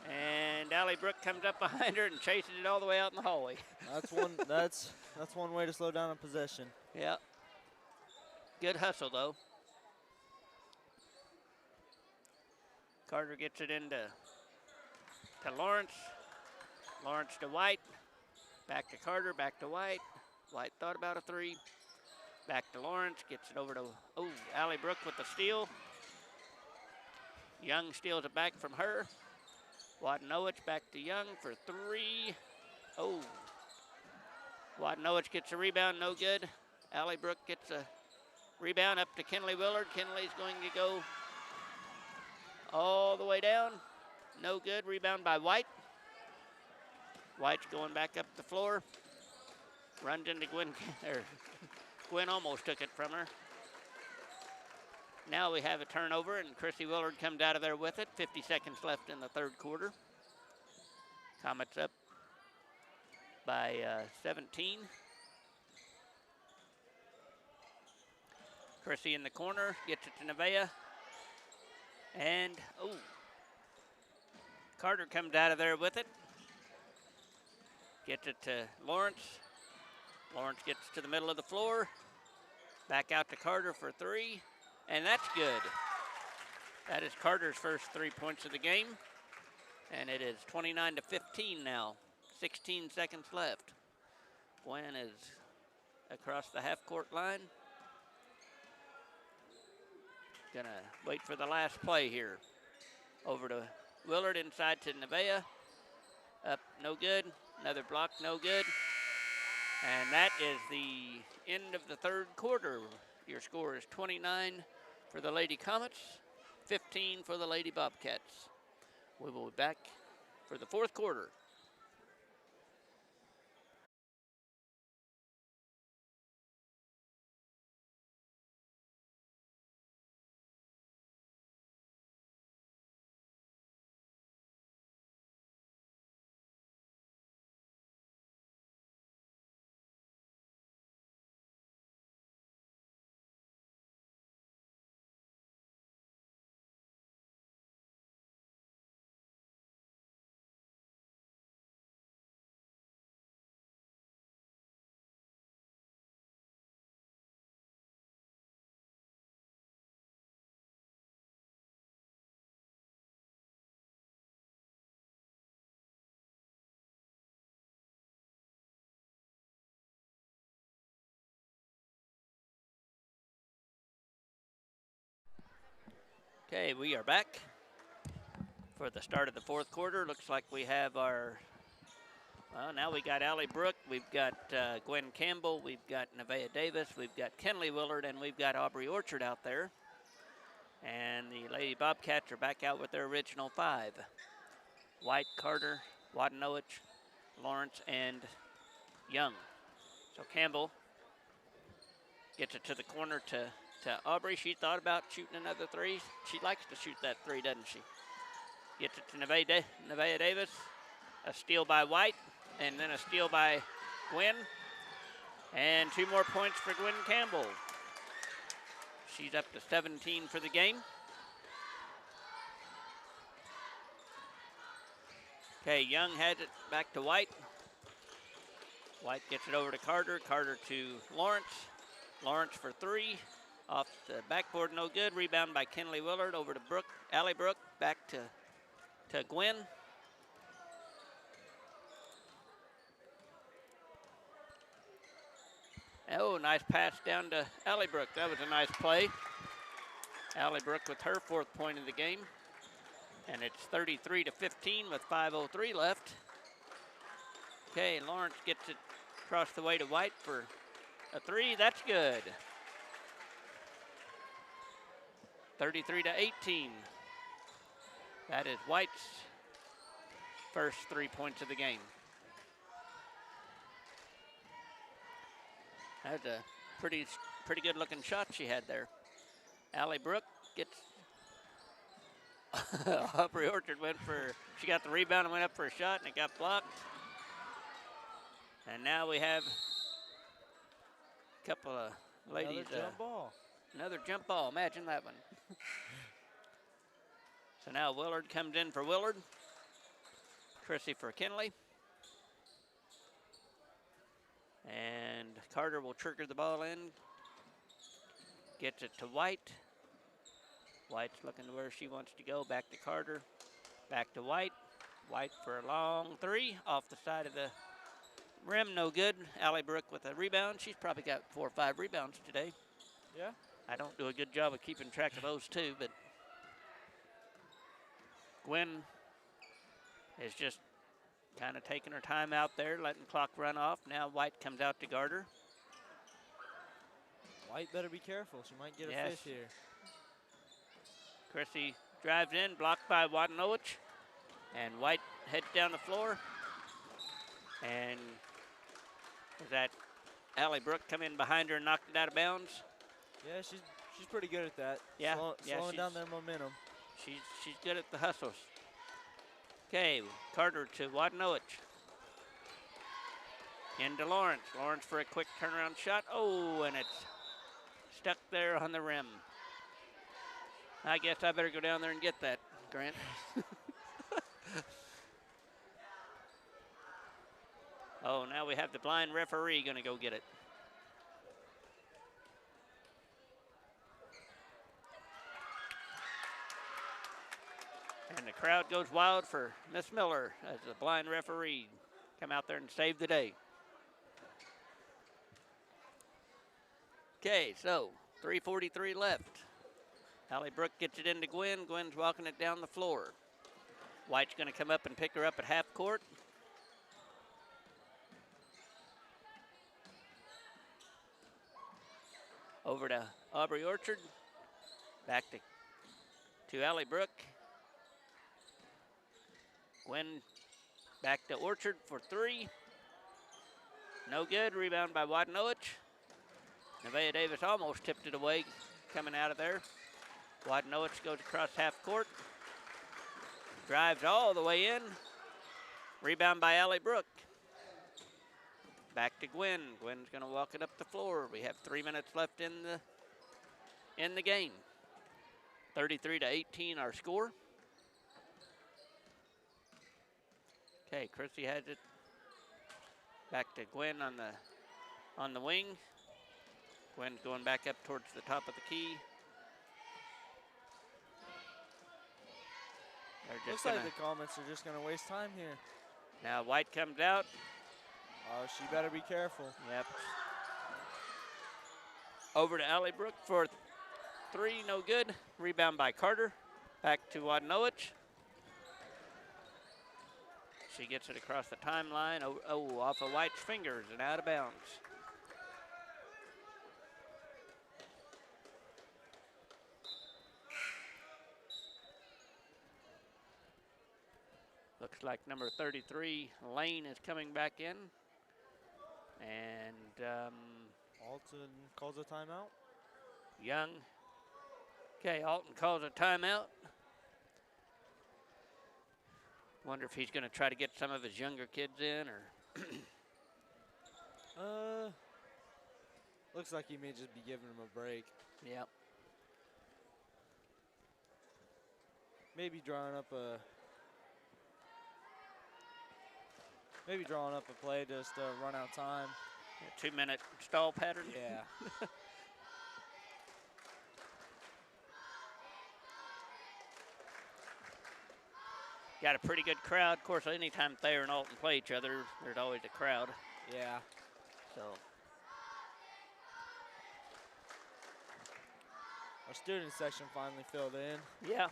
And Allie Brooke comes up behind her and chases it all the way out in the hallway. That's one. that's one way to slow down a possession. Yeah. Good hustle though. Carter gets it into Lawrence. Lawrence to White. Back to Carter, back to White. White thought about a three. Back to Lawrence, gets it over to, Allie Brooke with the steal. Young steals it back from her. Wadnowicz back to Young for three. Wadnowicz gets a rebound, no good. Allie Brooke gets a rebound up to Kinley Willard. Kinley's going to go all the way down. No good, rebound by White. White's going back up the floor. Runs into Gwen, Gwen almost took it from her. Now we have a turnover, and Chrissy Willard comes out of there with it. 50 seconds left in the third quarter. Comets up by 17. Chrissy in the corner, gets it to Nevaeh. And, Carter comes out of there with it. Gets it to Lawrence. Lawrence gets to the middle of the floor. Back out to Carter for three. And that's good. That is Carter's first 3 points of the game. And it is 29-15 now. 16 seconds left. Gwen is across the half-court line. Gonna wait for the last play here. Over to Willard, inside to Nevaeh. Up, no good. Another block, no good. And that is the end of the third quarter. Your score is 29 for the Lady Comets, 15 for the Lady Bobcats. We will be back for the fourth quarter. Okay, we are back for the start of the fourth quarter. Looks like we have our, now we got Allie Brooke, we've got Gwen Campbell, we've got Nevaeh Davis, we've got Kenley Willard, and we've got Aubrey Orchard out there. And the Lady Bobcats are back out with their original five. White, Carter, Wadnowicz, Lawrence, and Young. So Campbell gets it to the corner to Aubrey. She thought about shooting another three. She likes to shoot that three, doesn't she? Gets it to Nevaeh Davis. A steal by White, and then a steal by Gwen. And 2 more points for Gwen Campbell. She's up to 17 for the game. Okay, Young has it back to White. White gets it over to Carter. Carter to Lawrence. Lawrence for three. Off the backboard, no good. Rebound by Kinley Willard over to Allie Brooke. Back to Gwen. Oh, nice pass down to Allie Brooke. That was a nice play. Allie Brooke with her 4th point of the game. And it's 33-15 with 5:03 left. Okay, Lawrence gets it across the way to White for a three. That's good. 33-18. That is White's first 3 points of the game. That was a pretty good looking shot she had there. Allie Brooke gets Aubrey Orchard she got the rebound and went up for a shot and it got blocked. And now we have a couple of ladies. Another jump ball. Another jump ball, imagine that one. So now Willard comes in for Willard. Chrissy for Kinley. And Carter will trigger the ball in. Gets it to White. White's looking to where she wants to go. Back to Carter. Back to White. White for a long three off the side of the rim. No good. Allie Brooke with a rebound. She's probably got 4 or 5 rebounds today. Yeah. I don't do a good job of keeping track of those too, but Gwen is just kind of taking her time out there, letting the clock run off. Now White comes out to guard her. White better be careful. She might get a fish here. Chrissy drives in, blocked by Wadanowicz. And White heads down the floor. And was that Allie Brooke come in behind her and knocked it out of bounds? Yeah, she's pretty good at that. Yeah, slowing down their momentum. She's good at the hustles. Okay, Carter to Wadanowicz. Into Lawrence. Lawrence for a quick turnaround shot. Oh, and it's stuck there on the rim. I guess I better go down there and get that, Grant. Oh, now we have the blind referee going to go get it. And the crowd goes wild for Miss Miller as the blind referee come out there and save the day. Okay, so 3:43 left. Allie Brooke gets it into Gwen. Gwen's walking it down the floor. White's going to come up and pick her up at half court. Over to Aubrey Orchard. Back to Allie Brooke. Gwen back to Orchard for 3. No good. Rebound by Wadanowicz. Nevaeh Davis almost tipped it away coming out of there. Wadanowicz goes across half court. Drives all the way in. Rebound by Allie Brooke. Back to Gwen. Gwen's going to walk it up the floor. We have 3 minutes left in the game. 33-18 our score. Okay, Chrissy has it. Back to Gwen on the wing. Gwen's going back up towards the top of the key. Looks like the comments are just going to waste time here. Now White comes out. Oh, she better be careful. Yep. Over to Allie Brooke for 3, no good. Rebound by Carter. Back to Wadanowicz. She gets it across the timeline. Oh, off of White's fingers and out of bounds. Looks like number 33, Lane, is coming back in. And Alton calls a timeout. Young. Okay, Alton calls a timeout. Wonder if he's going to try to get some of his younger kids in, or looks like he may just be giving them a break. Yep. Maybe drawing up a play just to run out time. A 2-minute stall pattern. Yeah. Got a pretty good crowd. Of course, anytime Thayer and Alton play each other, there's always a crowd. Yeah. So our student section finally filled in. yeah,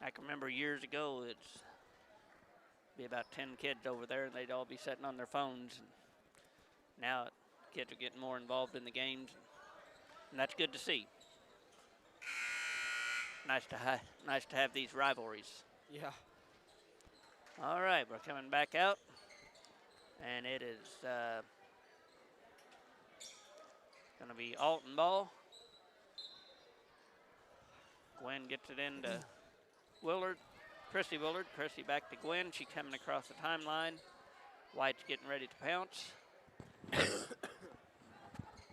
I can remember years ago, it's be about 10 kids over there, and they'd all be sitting on their phones. And now kids are getting more involved in the games, and that's good to see. Nice to have these rivalries. Yeah. All right, we're coming back out, and it is going to be Alton ball. Gwen gets it into Willard. Chrissy Willard. Chrissy back to Gwen. She coming across the timeline. White's getting ready to pounce.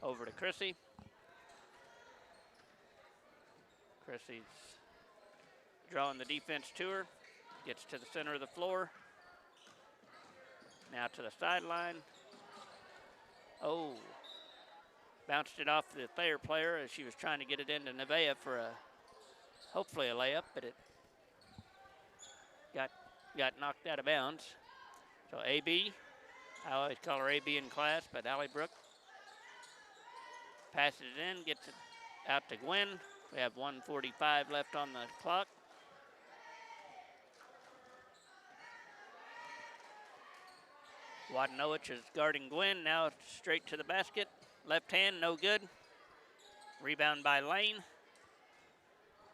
Over to Chrissy. Chrissy's drawing the defense to her. Gets to the center of the floor. Now to the sideline. Oh. Bounced it off the Thayer player as she was trying to get it into Nevaeh for hopefully a layup, but it got knocked out of bounds. So AB, I always call her AB in class, but Allie Brooke passes it in, gets it out to Gwen. We have 1:45 left on the clock. Wadenowicz is guarding Gwen, now straight to the basket. Left hand, no good. Rebound by Lane.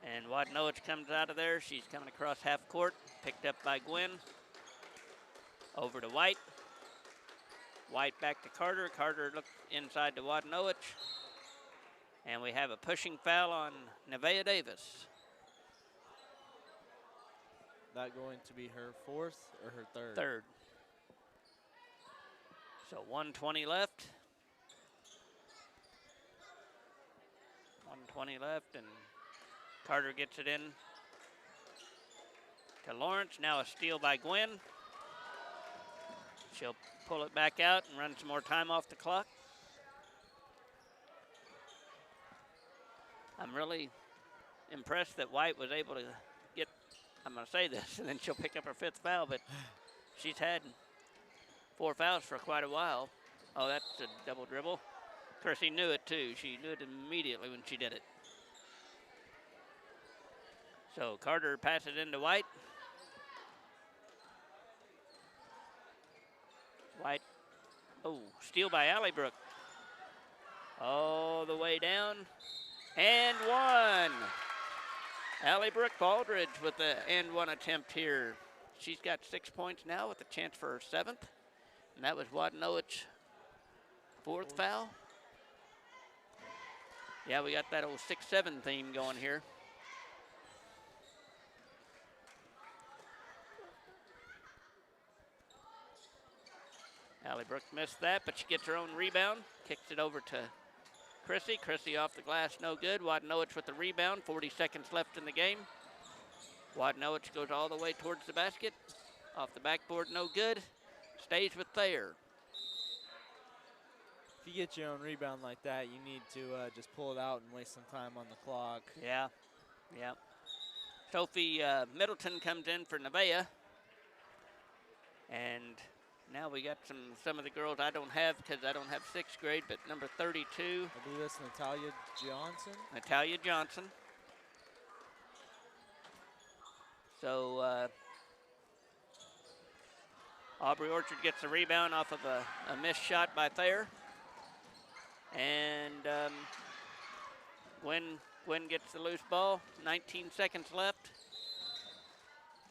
And Wadenowicz comes out of there. She's coming across half court, picked up by Gwen. Over to White. White back to Carter. Carter looks inside to Wadenowicz. And we have a pushing foul on Nevaeh Davis. That going to be her fourth or her third? Third. So 1:20 left. 1:20 left, and Carter gets it in to Lawrence. Now a steal by Gwen. She'll pull it back out and run some more time off the clock. I'm really impressed that White was able to get, I'm going to say this, and then she'll pick up her fifth foul, but she's had 4 fouls for quite a while. Oh, that's a double dribble. Of course, he knew it too. She knew it immediately when she did it. So Carter passes it into White. White, oh, steal by Allie Brooke. All the way down, and one. Allie Brooke Baldridge with the and one attempt here. She's got 6 points now with a chance for her 7th. And that was Wadenowicz's 4th foul. Yeah, we got that old 6-7 theme going here. Allie Brooke missed that, but she gets her own rebound. Kicks it over to Chrissy. Chrissy off the glass, no good. Wadenowicz with the rebound, 40 seconds left in the game. Wadenowicz goes all the way towards the basket. Off the backboard, no good. Stays with Thayer. If you get your own rebound like that, you need to just pull it out and waste some time on the clock. Yeah, yeah. Sophie Middleton comes in for Nevaeh. And now we got some of the girls I don't have because I don't have 6th grade, but number 32. I believe that's Natalia Johnson. Natalia Johnson. So Aubrey Orchard gets the rebound off of a missed shot by Thayer. And Gwen gets the loose ball. 19 seconds left.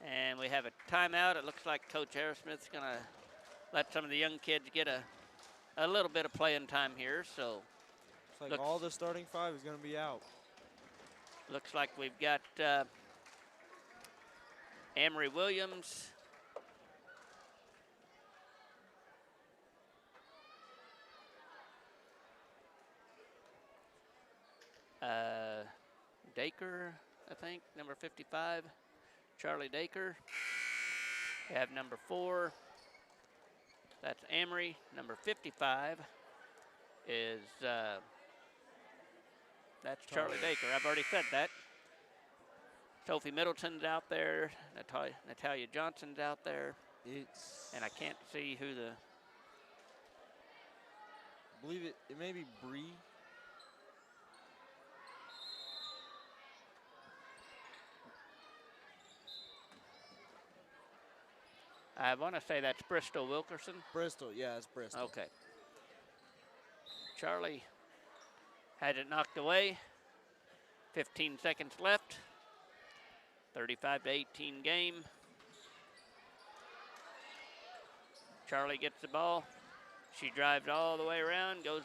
And we have a timeout. It looks like Coach Aerosmith's going to let some of the young kids get a little bit of playing time here. So looks like all the starting 5 is going to be out. Looks like we've got Amory Williams, Dacre, I think, number 55, Charlie Dacre. We have number 4, that's Amory. Number 55 is, that's Charlie Dacre. I've already said that. Sophie Middleton's out there. Natalia Johnson's out there. And I can't see who the... I believe it may be Bree. I want to say that's Bristol Wilkerson. Bristol, yeah, it's Bristol. Okay. Charlie had it knocked away. 15 seconds left. 35-18 game. Charlie gets the ball. She drives all the way around, goes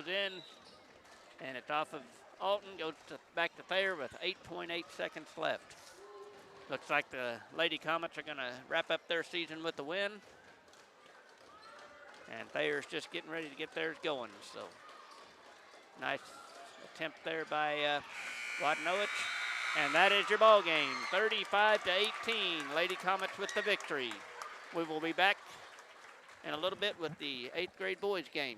in, and it's off of Alton, goes back to Thayer with 8.8 seconds left. Looks like the Lady Comets are going to wrap up their season with the win. And Thayer's just getting ready to get theirs going. So nice attempt there by Wadenowicz. And that is your ball game, 35-18. Lady Comets with the victory. We will be back in a little bit with the 8th grade boys game.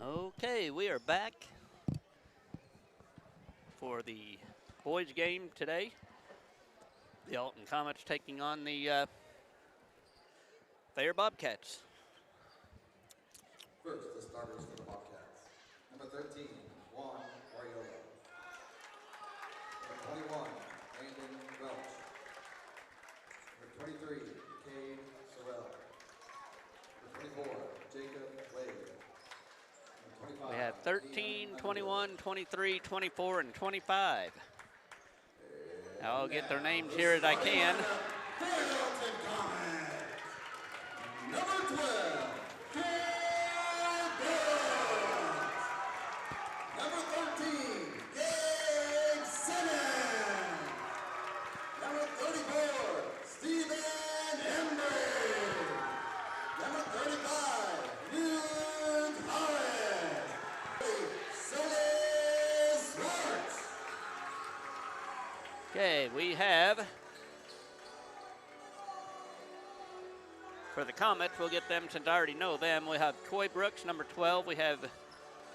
Okay, we are back for the boys game today. The Alton Comets taking on the Thayer Bobcats. First, the starters for the Bobcats. Number 13, Juan Ariola. Number 21, Landon Welch. Number 23, Cade Sorrell. Number 24, Jacob Wade. Number 25, We have 13, 21, 23, 24, and 25. I'll get their names here as I can. Number 12, Number 13, Gabe Simmons. Number 34, Stephen Embry. Number 35, Luke Holland. Sully Swartz. Okay, we have, for the Comets, we'll get them since I already know them. We have Coy Brooks, number 12. We have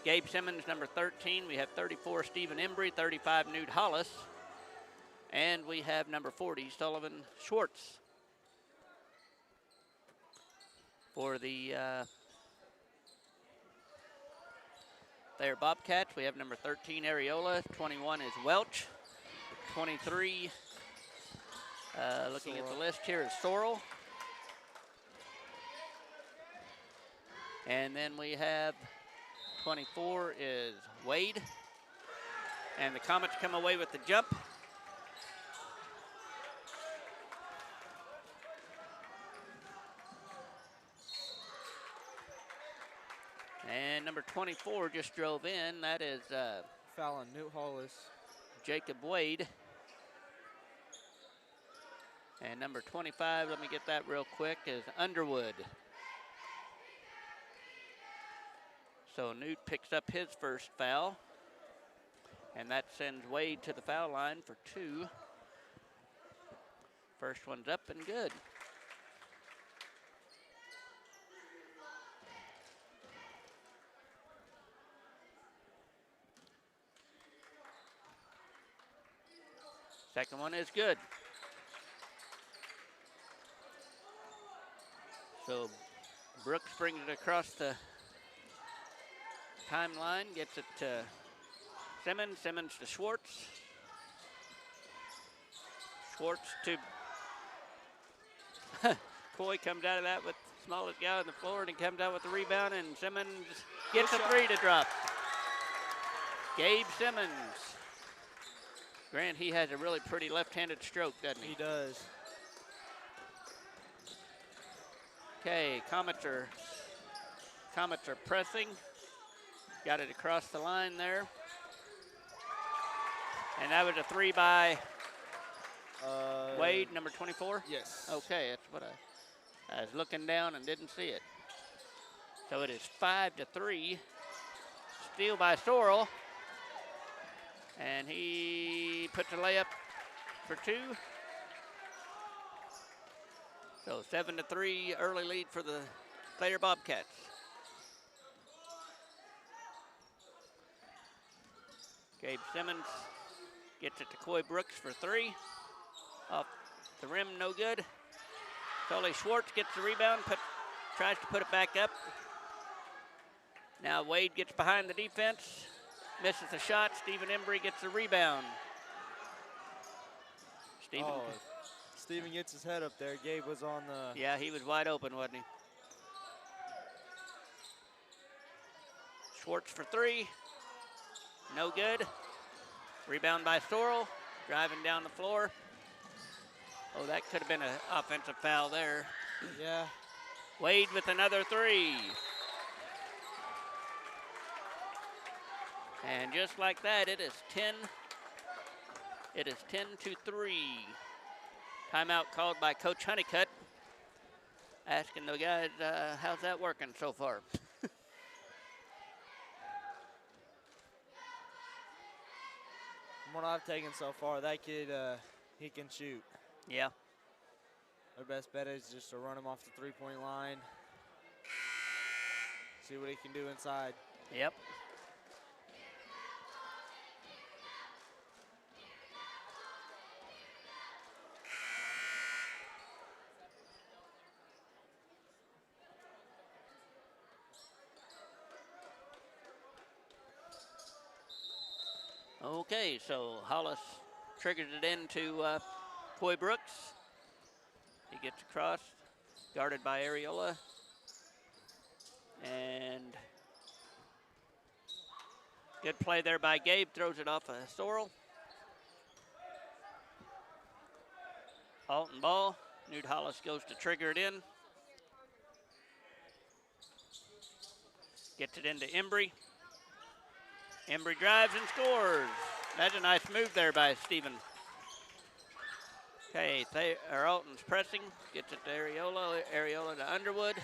Gabe Simmons, number 13. We have 34, Stephen Embry, 35, Newt Hollis. And we have number 40, Sullivan Schwartz. For the Thayer Bobcats, we have number 13, Ariola. 21 is Welch. 23, looking at the list here, is Sorrell. And then we have 24 is Wade. And the Comets come away with the jump. And number 24 just drove in. That is Fallon, Newt Hollis. Jacob Wade. And number 25, let me get that real quick, is Underwood. So Newt picks up his first foul. And that sends Wade to the foul line for 2. First one's up and good. Second one is good. So Brooks brings it across the timeline, gets it to Simmons, Simmons to Schwartz. Schwartz to Coy, comes out of that with the smallest guy on the floor, and he comes out with the rebound, and Simmons gets a 3 to drop. Gabe Simmons. Grant, he has a really pretty left-handed stroke, doesn't he? He does. Okay, Comets are pressing. Got it across the line there. And that was a 3 by Wade, number 24? Yes. Okay, that's what I was looking down and didn't see it. So it is 5 to 3. Steal by Sorrell. And he puts a layup for 2. So 7 to 3, early lead for the Thayer Bobcats. Gabe Simmons gets it to Coy Brooks for 3. Off the rim, no good. Sully Schwartz gets the rebound, tries to put it back up. Now Wade gets behind the defense, misses the shot. Stephen Embry gets the rebound. Stephen gets his head up there. Gabe was on the... Yeah, he was wide open, wasn't he? Schwartz for 3. No good. Rebound by Sorrell, driving down the floor. Oh, that could have been an offensive foul there. Yeah. Wade with another 3. And just like that, it is 10 to 3. Timeout called by Coach Honeycutt, asking the guys, how's that working so far? From what I've taken so far, that kid, he can shoot. Yeah. Our best bet is just to run him off the 3-point line. See what he can do inside. Yep. Okay, so Hollis triggers it into Coy Brooks. He gets across, guarded by Areola. And good play there by Gabe, throws it off a Sorrel. Alton ball. Newt Hollis goes to trigger it in. Gets it into Embry. Embry drives and scores. That's a nice move there by Stephen. Okay, Alton's pressing. Gets it to Areola. Areola to Underwood.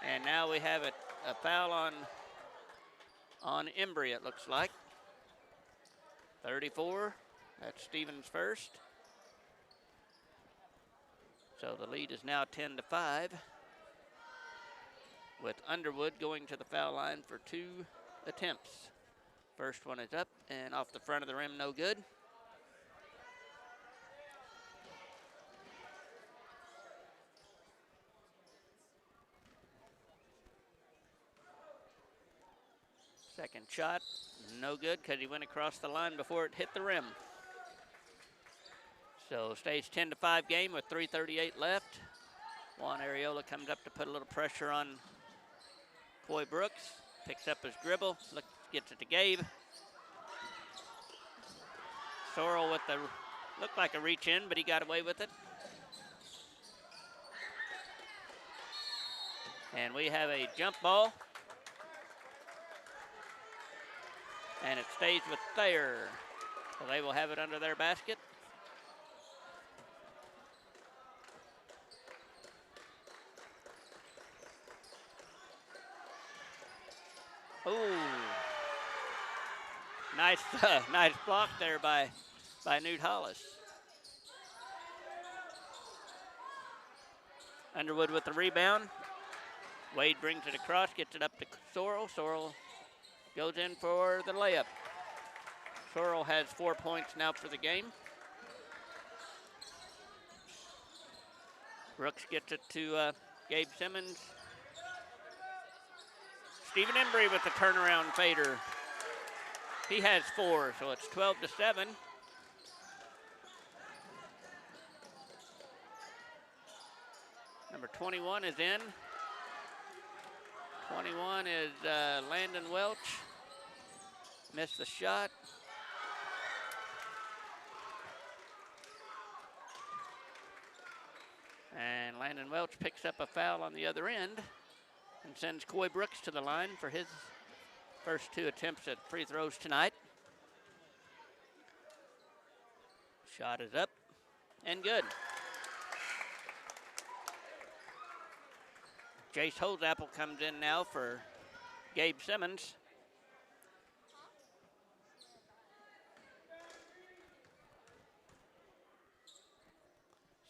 And now we have a foul on Embry, it looks like. 34. That's Stephen's first. So the lead is now 10-5. With Underwood going to the foul line for 2 attempts. First one is up and off the front of the rim, no good. Second shot, no good because he went across the line before it hit the rim. So stays 10-5 game with 3:38 left. Juan Areola comes up to put a little pressure on Coy Brooks. Picks up his dribble, gets it to Gabe. Sorrel with the, looked like a reach in, but he got away with it. And we have a jump ball. And it stays with Thayer. So they will have it under their basket. Ooh. Nice, nice block there by Newt Hollis. Underwood with the rebound. Wade brings it across, gets it up to Sorrel. Sorrel goes in for the layup. Sorrel has 4 points now for the game. Brooks gets it to Gabe Simmons. Stephen Embry with the turnaround fader. He has 4, so it's 12-7. Number 21 is in. 21 is Landon Welch. Missed the shot. And Landon Welch picks up a foul on the other end and sends Coy Brooks to the line for his first 2 attempts at free throws tonight. Shot is up and good. Jace Holzapple comes in now for Gabe Simmons.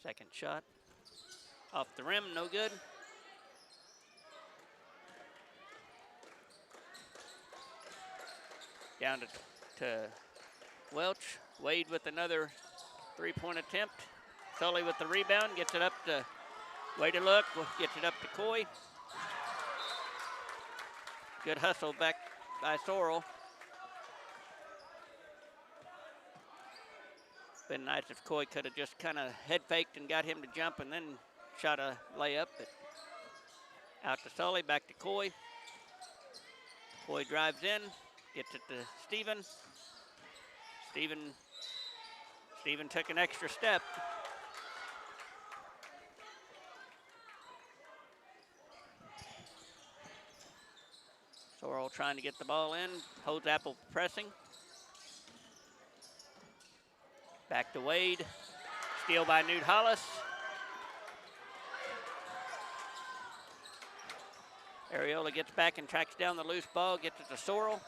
Second shot. Off the rim, no good. Down to Welch. Wade with another 3-point attempt. Sully with the rebound, gets it up to way to look, gets it up to Coy. Good hustle back by Sorrel. Been nice if Coy could have just kind of head faked and got him to jump and then shot a layup. But out to Sully, back to Coy. Coy drives in, gets it to Stephen. Stephen took an extra step. Sorrel trying to get the ball in. Holzapple pressing. Back to Wade. Steal by Newt Hollis. Areola gets back and tracks down the loose ball, gets it to Sorrel.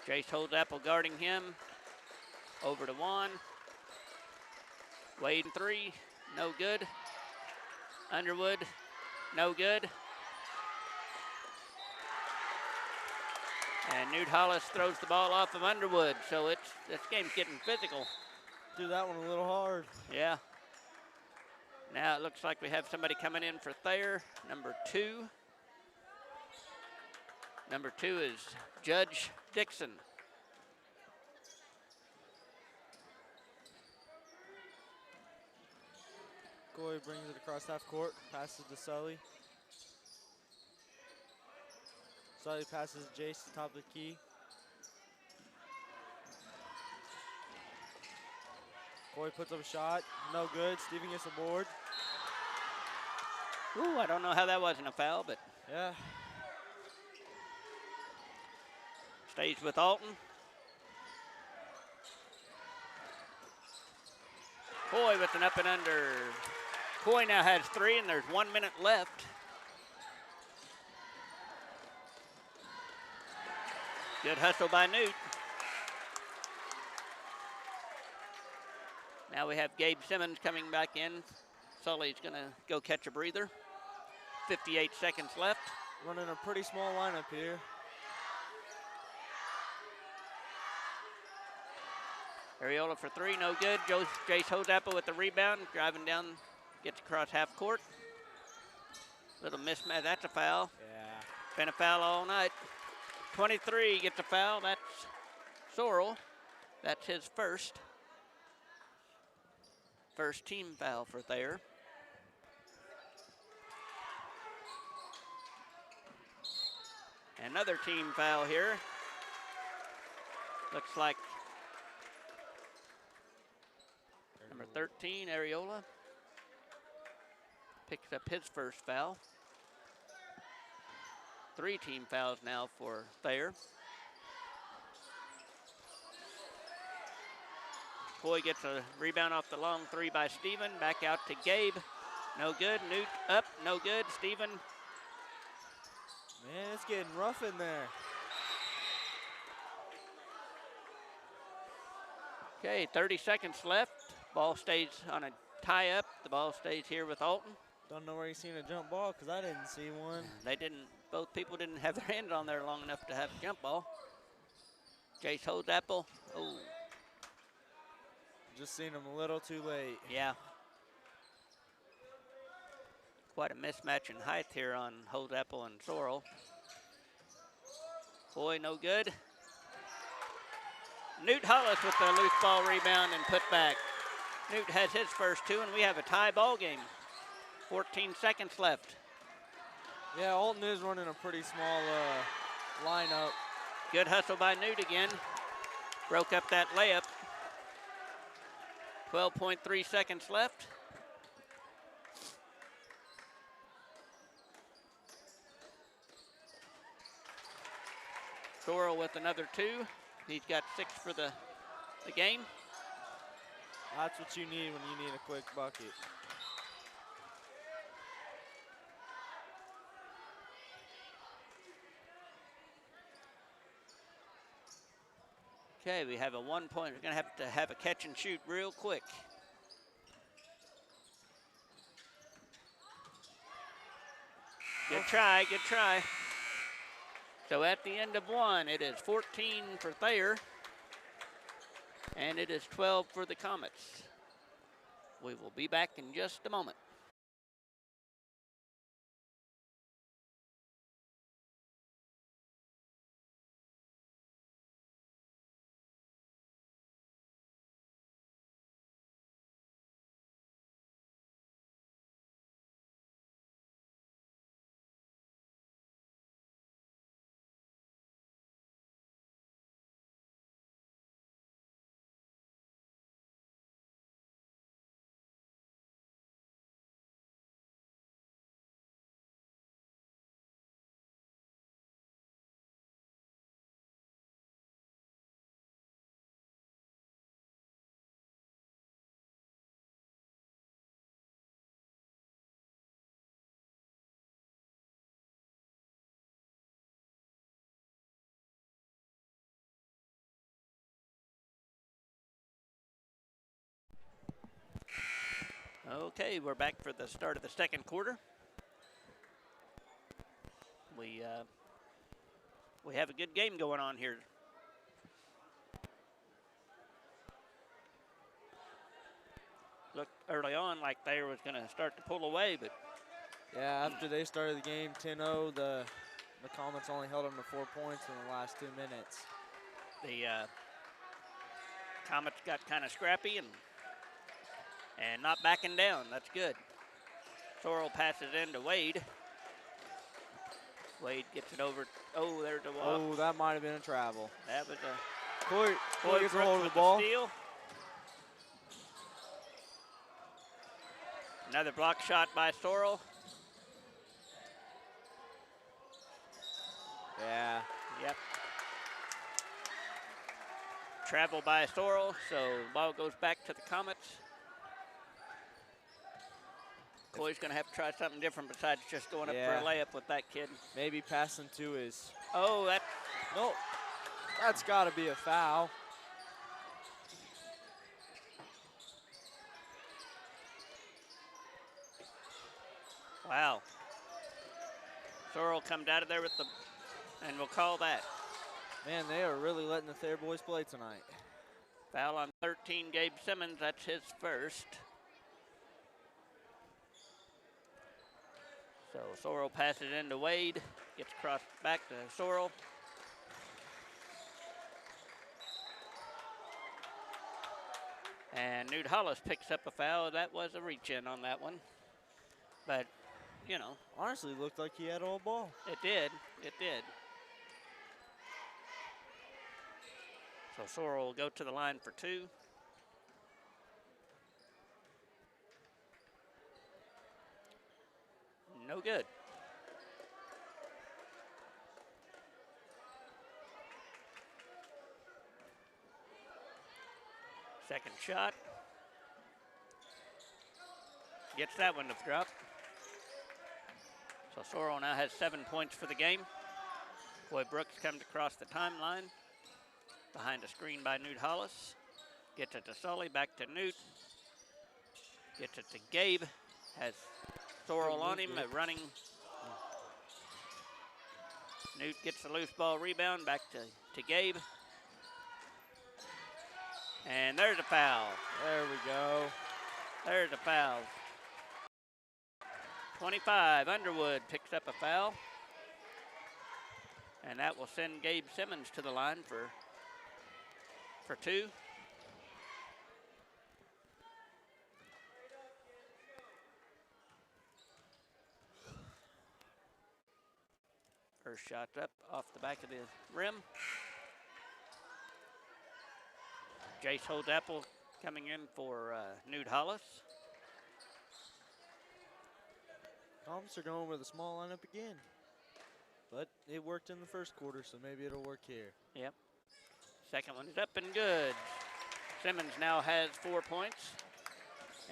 Jace Holzapple guarding him. Over to Juan. Wade 3, no good. Underwood no good. And Newt Hollis throws the ball off of Underwood, so this game's getting physical. Do that one a little hard. Yeah. Now it looks like we have somebody coming in for Thayer, number 2. Number 2 is Judge Dixon. Goy brings it across half court, passes to Sully. Sully passes Jace to top of the key. Goy puts up a shot, no good. Steven gets a board. Ooh, I don't know how that wasn't a foul, but Yeah. stays with Alton. Coy with an up and under. Coy now has 3, and there's 1 minute left. Good hustle by Newt. Now we have Gabe Simmons coming back in. Sully's gonna go catch a breather. 58 seconds left. Running a pretty small lineup here. Ariola for 3, no good. Jace Hosapple with the rebound, driving down, gets across half court. Little mismatch, that's a foul. Yeah. Been a foul all night. 23 gets a foul, that's Sorrell. That's his first team foul for Thayer. Another team foul here. Looks like number 13, Ariola, picks up his first foul. 3 team fouls now for Thayer. Coy gets a rebound off the long 3 by Steven. Back out to Gabe. No good. Newt up. No good. Steven. Man, it's getting rough in there. Okay, 30 seconds left. Ball stays on a tie-up. The ball stays here with Alton. Don't know where he's seen a jump ball because I didn't see one. Both people didn't have their hands on there long enough to have a jump ball. Jace Hosapple. Oh, Just seen him a little too late. yeah. Quite a mismatch in height here on Hosapple and Sorrell. Boy, no good. Newt Hollis with the loose ball rebound and put back. Newt has his first 2, and we have a tie ball game. 14 seconds left. Yeah, Alton is running a pretty small lineup. Good hustle by Newt again. Broke up that layup. 12.3 seconds left. Sorrell with another 2. He's got 6 for the game. That's what you need when you need a quick bucket. Okay, we have a 1 point. We're going to have a catch and shoot real quick. Good try, good try. So at the end of 1, it is 14 for Thayer, and it is 12 for the Comets. We will be back in just a moment. Okay, we're back for the start of the second quarter. We have a good game going on here. Looked early on like Thayer was going to start to pull away, but Yeah, after they started the game 10-0, the Comets only held them to 4 points in the last 2 minutes. the Comets got kind of scrappy and not backing down. That's good. Sorrell passes in to Wade. Wade gets it over. Oh, there's a walk. Oh, that might have been a travel. That was a Coy gets a Brooks hold of the with ball. steal. Another block shot by Sorrell. Yeah. Yep. Travel by Sorrell, so ball goes back to the Comets. Coy's going to have to try something different besides just going up for a layup with that kid. Maybe passing to his. Oh, that. No, that's got to be a foul. Wow. Sorrell comes out of there with the, and we'll call that. Man, they are really letting the Thayer boys play tonight. Foul on 13, Gabe Simmons. That's his first. So Sorrell passes it into Wade. Gets across back to Sorrell. And Newt Hollis picks up a foul. That was a reach-in on that one. But, you know. Honestly, looked like he had all ball. It did. It did. So Sorrell will go to the line for two. No good. Second shot. Gets that one to drop. So Sorrell now has 7 points for the game. Coy Brooks comes across the timeline. Behind a screen by Newt Hollis. Gets it to Sully, back to Newt. Gets it to Gabe. Has Sorrell on him, running. Newt gets the loose ball rebound, back to Gabe. And there's a foul. There we go. There's a foul. 25, Underwood picks up a foul. And that will send Gabe Simmons to the line for two. First shot up off the back of the rim. Jace Holdapple coming in for Newt Hollis. Comets are going with a small lineup again. But it worked in the first quarter, so maybe it'll work here. Yep. Second one is up and good. Simmons now has 4 points,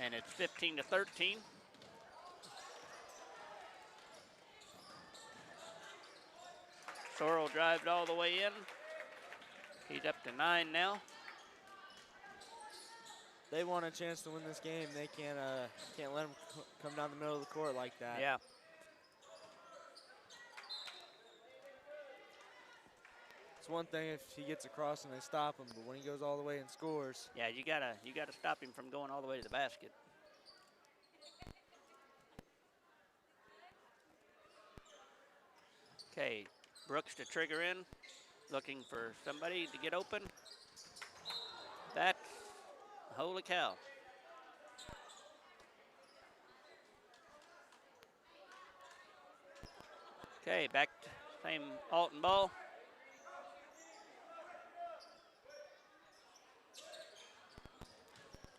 and it's 15-13. Sorrell drives all the way in. He's up to 9 now. They want a chance to win this game. They can't let them come down the middle of the court like that. Yeah. It's one thing if he gets across and they stop him, but when he goes all the way and scores. Yeah, you gotta stop him from going all the way to the basket. Okay, Brooks to trigger in, looking for somebody to get open. That's, holy cow. Okay, back to same Alton ball.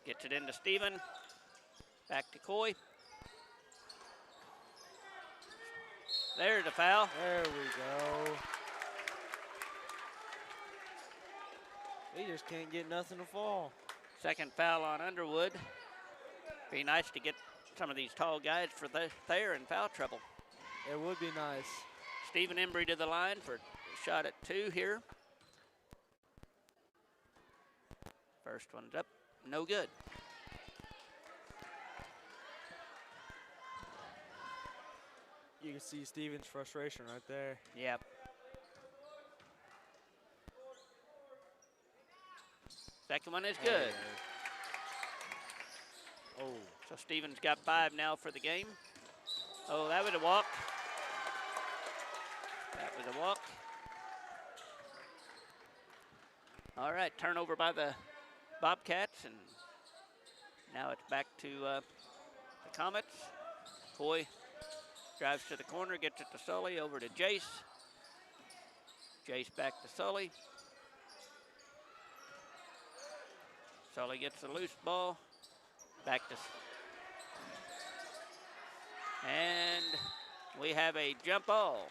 Gets it into Steven. Back to Coy. There's a foul. There we go. He just can't get nothing to fall. Second foul on Underwood. Be nice to get some of these tall guys for Thayer in foul trouble. It would be nice. Stephen Embry to the line for a shot at 2 here. First one's up, no good. You can see Steven's frustration right there. Yep. Second one is good. Oh. So Stevens got 5 now for the game. Oh, that was a walk. That was a walk. All right, turnover by the Bobcats, and now it's back to the Comets. Coy drives to the corner, gets it to Sully, over to Jace. Jace back to Sully. Sully gets the loose ball. Back to... And we have a jump ball.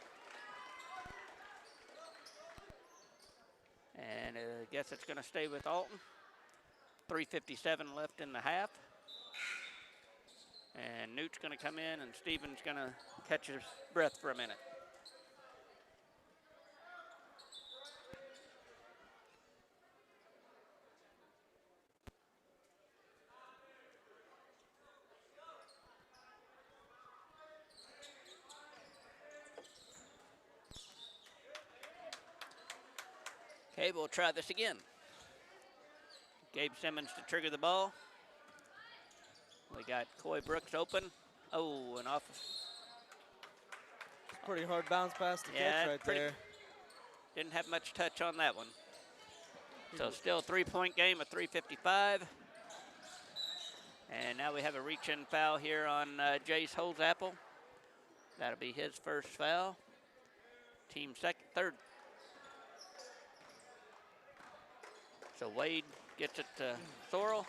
And I guess it's going to stay with Alton. 3:57 left in the half. And Newt's going to come in, and Stevens going to catch his breath for a minute. Okay, we'll try this again. Gabe Simmons to trigger the ball. We got Coy Brooks open. Oh, and off. Pretty hard bounce pass to catch right there. Didn't have much touch on that one. So still a 3-point game at 3:55. And now we have a reach-in foul here on Jace Holzapple. That'll be his first foul. Team third. So Wade gets it to Sorrell.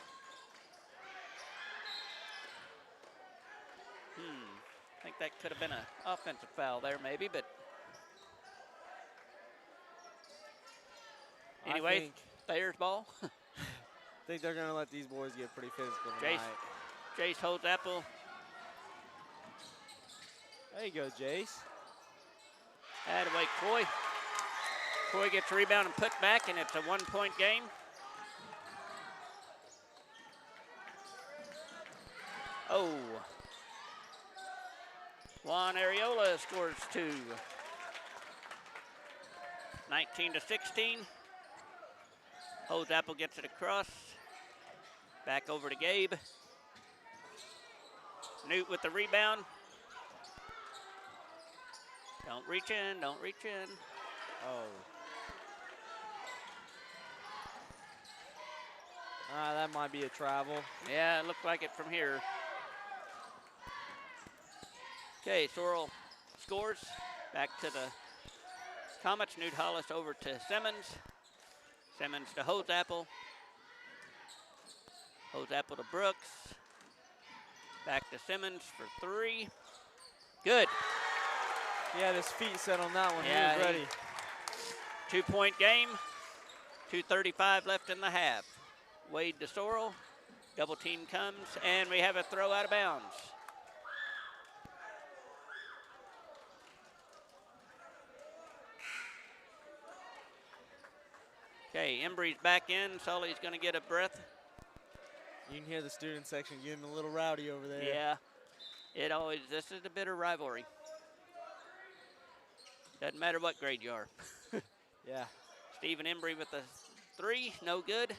I think that could have been an offensive foul there maybe, but anyway, Thayer's ball. I think they're going to let these boys get pretty physical tonight. Jace Holzapple. There you go, Jace. Away Coy. Coy gets a rebound and put back, and it's a 1-point game. Oh. Juan Areola scores 2. 19-16. Holzapple gets it across. Back over to Gabe. Newt with the rebound. Don't reach in, don't reach in. Oh. That might be a travel. Yeah, it looked like it from here. Okay, Sorrell scores. Back to the Comets. Newt Hollis over to Simmons. Simmons to Holzapple. Holzapple to Brooks. Back to Simmons for 3. Good. Yeah, his feet set on that one. Yeah, he was ready. 2-point game. 2:35 left in the half. Wade to Sorrell. Double team comes, and we have a throw out of bounds. Okay, Embry's back in. Sully's going to get a breath. You can hear the student section getting a little rowdy over there. Yeah, this is a bitter rivalry. Doesn't matter what grade you are. Yeah. Stephen Embry with the 3, no good.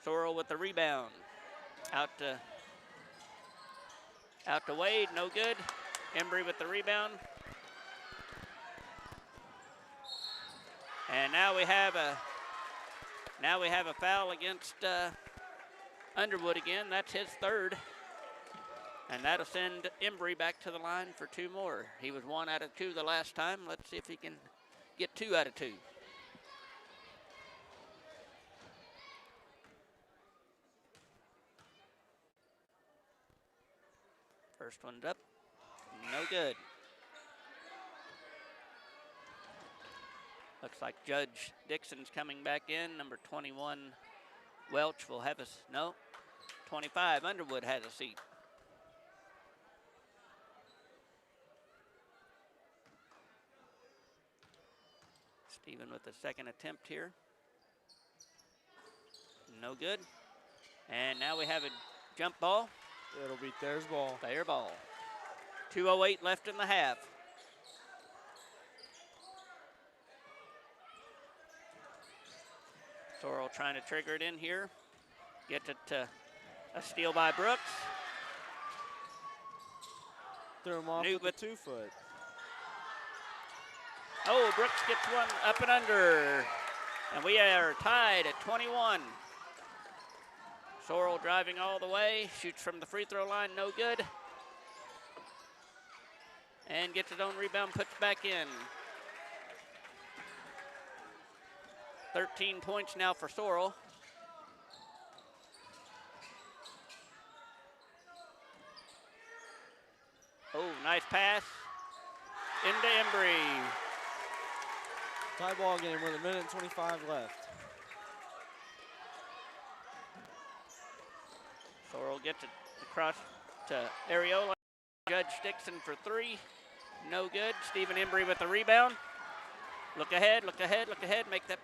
Sorrell with the rebound. Out to Wade, no good. Embry with the rebound. And now we have a foul against Underwood again. That's his 3rd. And that'll send Embry back to the line for 2 more. He was 1 out of 2 the last time. Let's see if he can get 2 out of 2. First one's up. No good. Looks like Judge Dixon's coming back in. Number 21, Welch will have us. No, 25, Underwood has a seat. Stephen with the second attempt here. No good. And now we have a jump ball. It'll be Thayer's ball. Thayer ball. 2:08 left in the half. Sorrell trying to trigger it in here. Gets it to a steal by Brooks. Threw him off Newt with the 2-foot. Oh, Brooks gets one up and under. And we are tied at 21. Sorrell driving all the way. Shoots from the free throw line, no good. And gets his own rebound, puts back in. 13 points now for Sorrell. Oh, nice pass. Into Embry. Tie ball game with 1:25 left. Sorrell gets it across to Areola. Judge Dixon for three. No good. Stephen Embry with the rebound. Look ahead, look ahead, look ahead. Make that.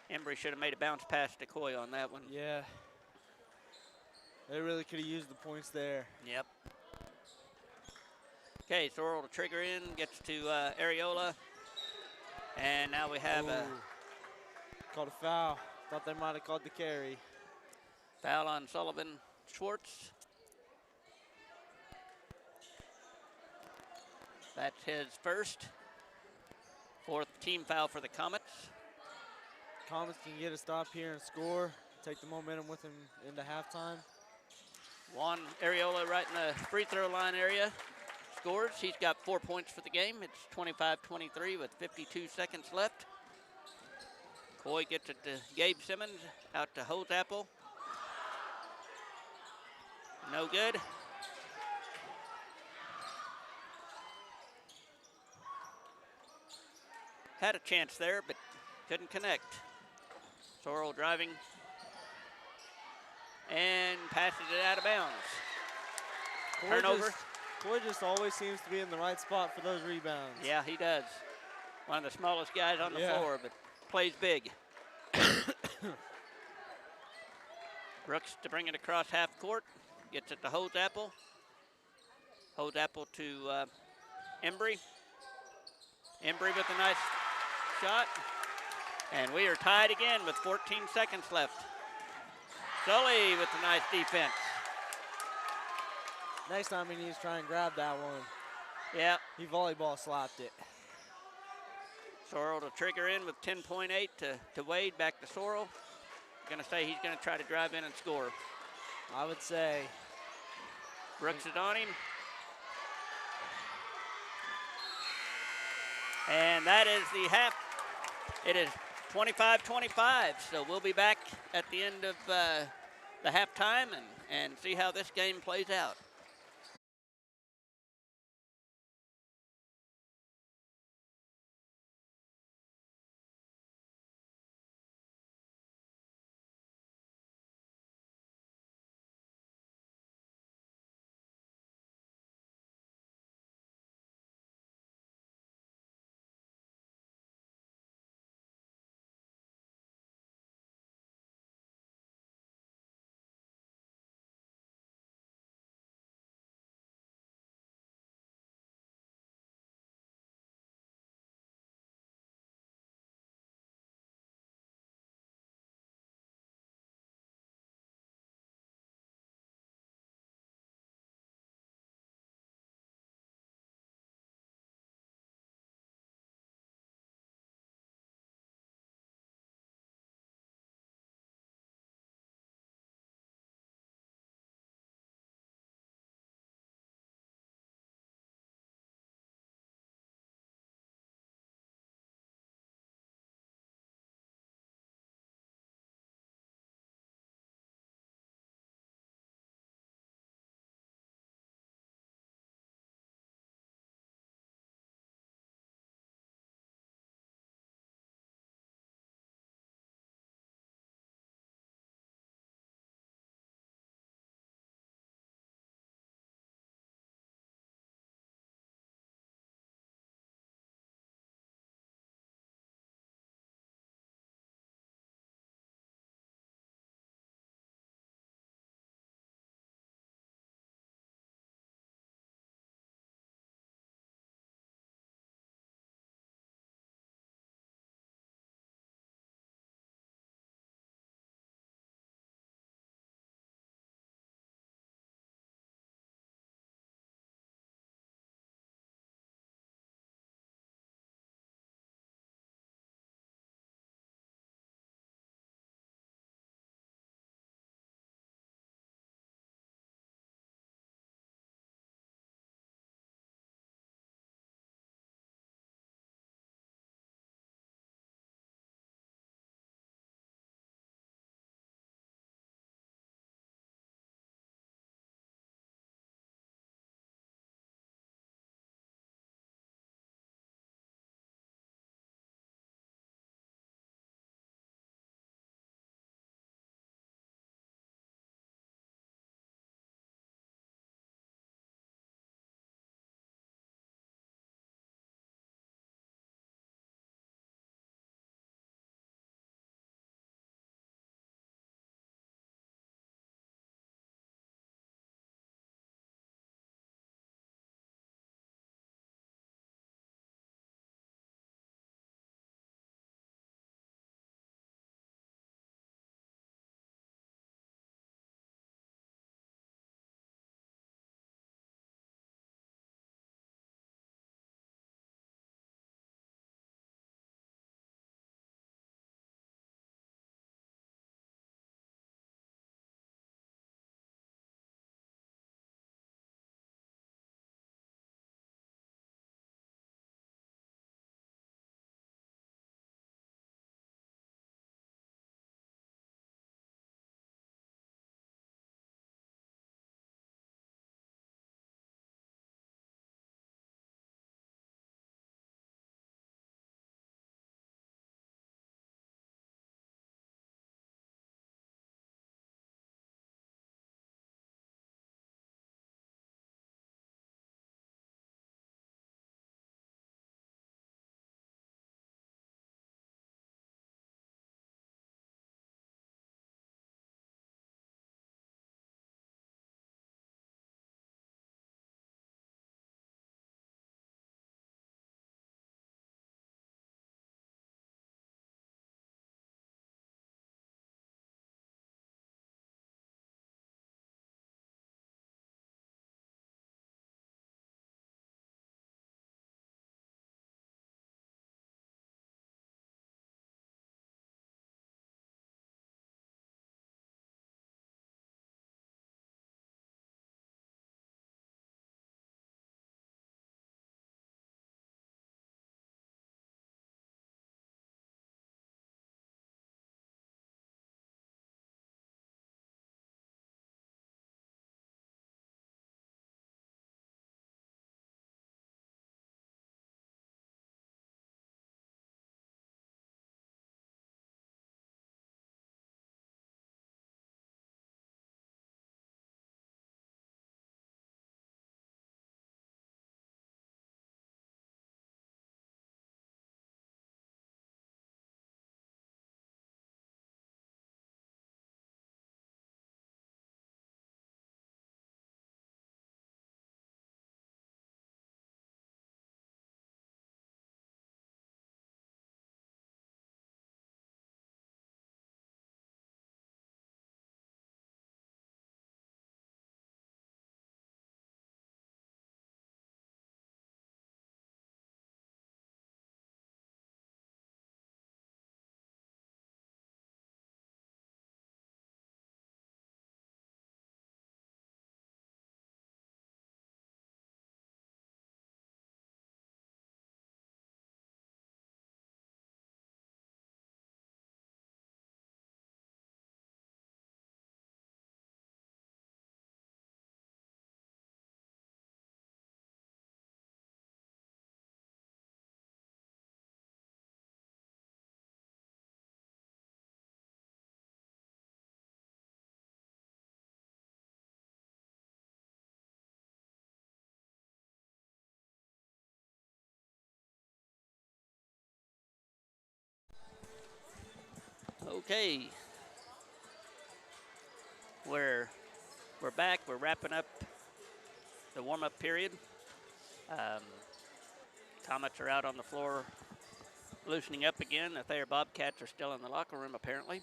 Embry should have made a bounce pass to Coy on that one. Yeah. They really could have used the points there. Yep. Okay, Sorrell to trigger in, gets to Areola. And now we have a called a foul. Thought they might have called the carry. Foul on Sullivan Schwartz. That's his first. Fourth team foul for the Comets. Comets can get a stop here and score. Take the momentum with them into halftime. Juan Areola right in the free throw line area. Scores. He's got 4 points for the game. It's 25-23 with 52 seconds left. Coy gets it to Gabe Simmons, out to Holzapple. No good. Had a chance there, but couldn't connect. Sorrell driving and passes it out of bounds. Turnover. Coy just always seems to be in the right spot for those rebounds. Yeah, he does. One of the smallest guys on the floor, but plays big. Brooks to bring it across half court. Gets it to Holzapple. Holzapple to Embry. Embry with a nice shot. And we are tied again with 14 seconds left. Sully with a nice defense. Next time he needs to try and grab that one. Yeah. He volleyball slapped it. Sorrell to trigger in with 10.8 to Wade, back to Sorrell. Gonna say he's gonna try to drive in and score. I would say. Brooks is on him. And that is the half. It is 25-25, so we'll be back at the end of the halftime and see how this game plays out. Okay. We're back. We're wrapping up the warm-up period. Um, Comets are out on the floor loosening up again. The Thayer Bobcats are still in the locker room, apparently.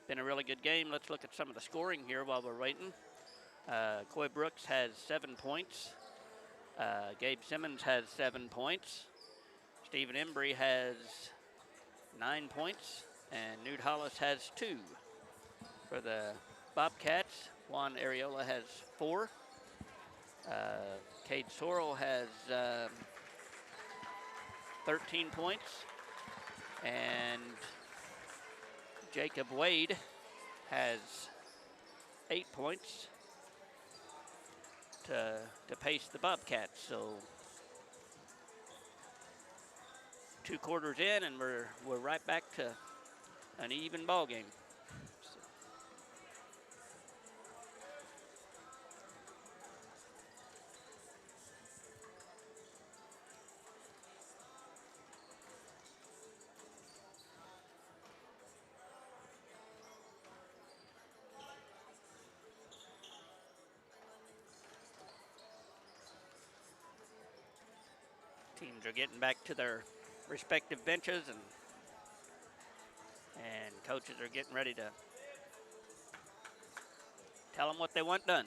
Been a really good game. Let's look at some of the scoring here while we're waiting. Coy Brooks has 7 points. Gabe Simmons has 7 points. Stephen Embry has 9 points. And Newt Hollis has 2. For the Bobcats, Juan Areola has 4. Cade Sorrell has 13 points. And Jacob Wade has 8 points to pace the Bobcats. So 2 quarters in, and we're right back to an even ball game. Teams are getting back to their respective benches, and coaches are getting ready to tell them what they want done.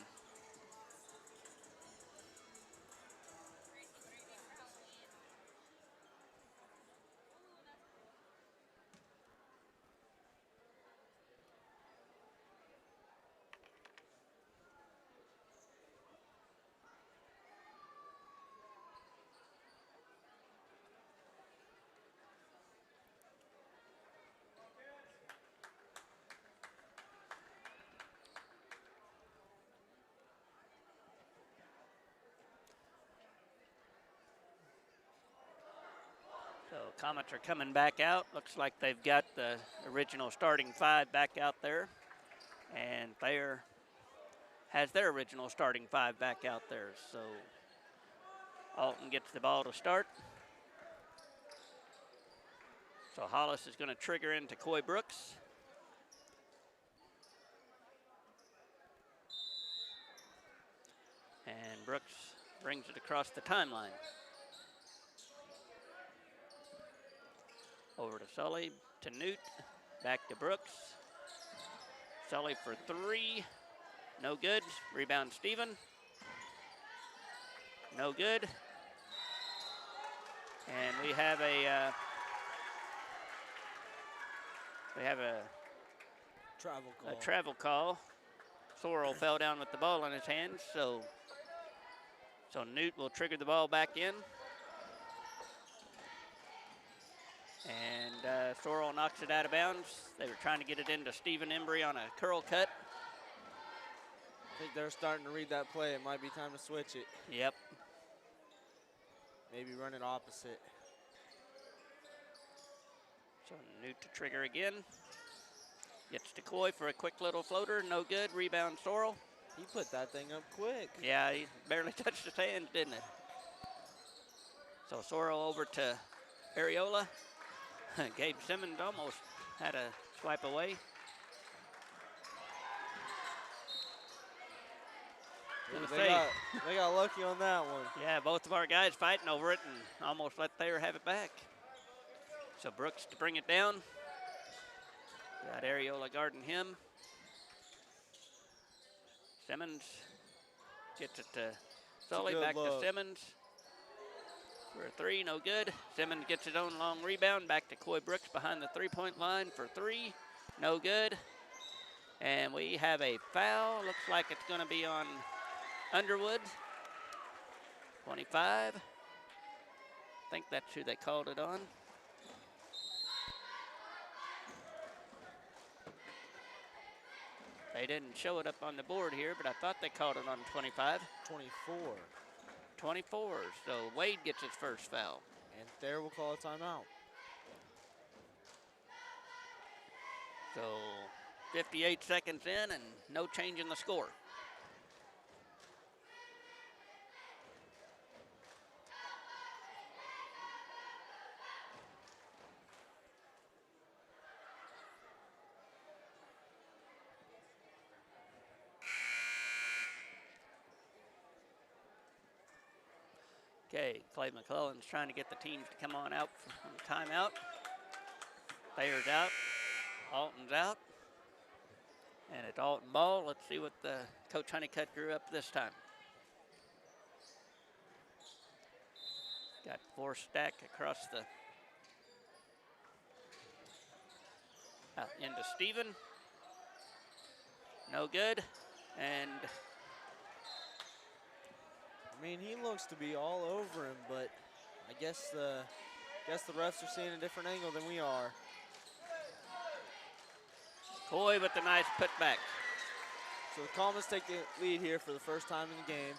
So Comets are coming back out. Looks like they've got the original starting 5 back out there. And Thayer has their original starting 5 back out there. So Alton gets the ball to start. So Hollis is going to trigger into Coy Brooks. And Brooks brings it across the timeline. Over to Sully, to Newt, back to Brooks. Sully for 3, no good. Rebound Steven, no good. And we have a travel call. Sorrell fell down with the ball in his hands, so Newt will trigger the ball back in. And Sorrell knocks it out of bounds. They were trying to get it into Stephen Embry on a curl cut. I think they're starting to read that play. It might be time to switch it. Yep. Maybe run it opposite. So Newt to trigger again. Gets to Coy for a quick little floater. No good. Rebound Sorrell. He put that thing up quick. Yeah, he barely touched his hands, didn't it? So Sorrell over to Areola. Gabe Simmons almost had a swipe away. They got lucky on that one. Yeah, both of our guys fighting over it and almost let Thayer have it back. So Brooks to bring it down. Got Areola guarding him. Simmons gets it to Sully, back to Simmons. For 3, no good. Simmons gets his own long rebound, back to Coy Brooks behind the 3-point line for 3, no good. And we have a foul. Looks like it's going to be on Underwood, 25. I think that's who they called it on. They didn't show it up on the board here, but I thought they called it on 25. 24. 24, so Wade gets his first foul. And Thayer will call a timeout. So 58 seconds in and no change in the score. Okay, Clay McClellan's trying to get the teams to come on out from timeout. Thayer's out. Alton's out. And it's Alton ball. Let's see what the Coach Honeycutt drew up this time. Got 4 stack across the out into Stephen. No good. And I mean, he looks to be all over him, but I guess the refs are seeing a different angle than we are. Coy with the nice putback. So the Comets take the lead here for the first time in the game.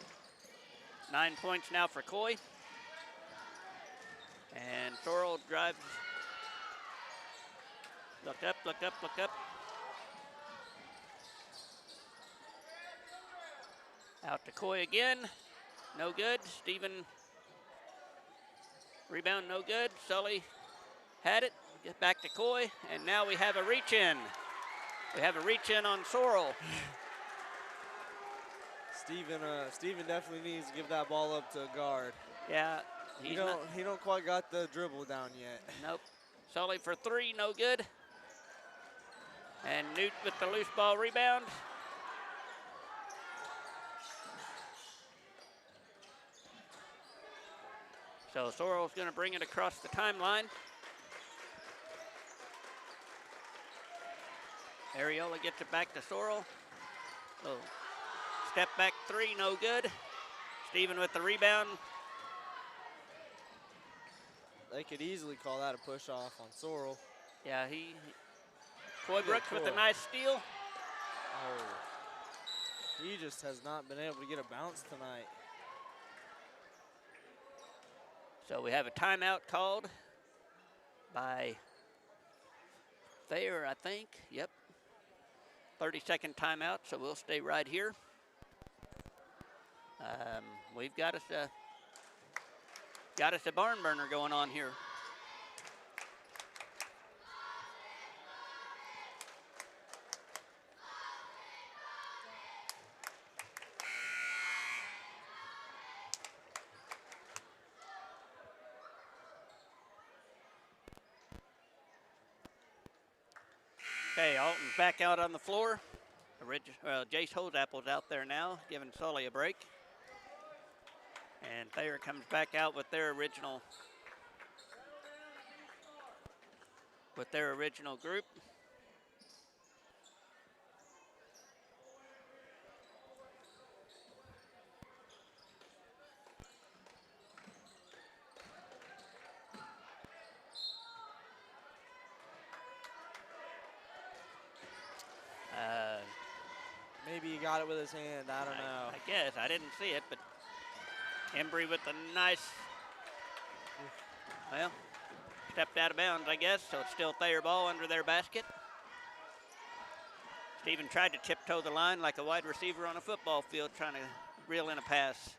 9 points now for Coy. And Sorrell drives. Look up, look up, look up. Out to Coy again. No good. Stephen. Rebound no good. Sully had it. Get back to Coy. And now we have a reach in. We have a reach in on Sorrell. Stephen definitely needs to give that ball up to a guard. Yeah. He don't quite got the dribble down yet. Nope. Sully for 3, no good. And Newt with the loose ball rebound. So Sorrell's going to bring it across the timeline. Ariola gets it back to Sorrell. So step back 3, no good. Stephen with the rebound. They could easily call that a push off on Sorrell. Yeah, Coy Brooks with a nice steal. Oh, he just has not been able to get a bounce tonight. So we have a timeout called by Thayer, I think. Yep. 30-second timeout, so we'll stay right here. We've got us a barn burner going on here. Okay, Alton's back out on the floor. Jace Hoseapple's out there now, giving Sully a break. And Thayer comes back out with their original group. Maybe he got it with his hand. I don't know. I guess. I didn't see it, but Embry with a nice, well, stepped out of bounds, I guess, so it's still Thayer ball under their basket. Stephen tried to tiptoe the line like a wide receiver on a football field, trying to reel in a pass.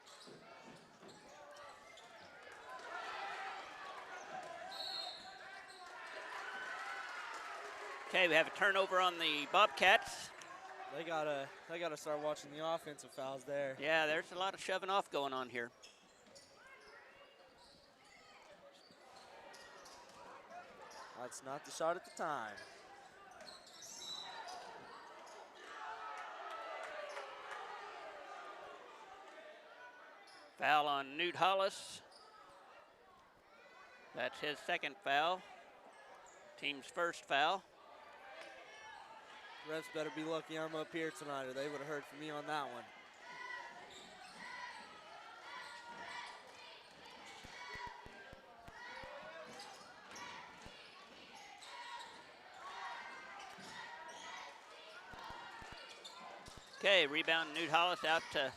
Okay, we have a turnover on the Bobcats. They gotta start watching the offensive fouls there. Yeah, there's a lot of shoving off going on here. That's not the shot at the time. Foul on Newt Hollis. That's his second foul. Team's first foul. Refs better be lucky I'm up here tonight, or they would have heard from me on that one. Okay, rebound Newt Hollis out to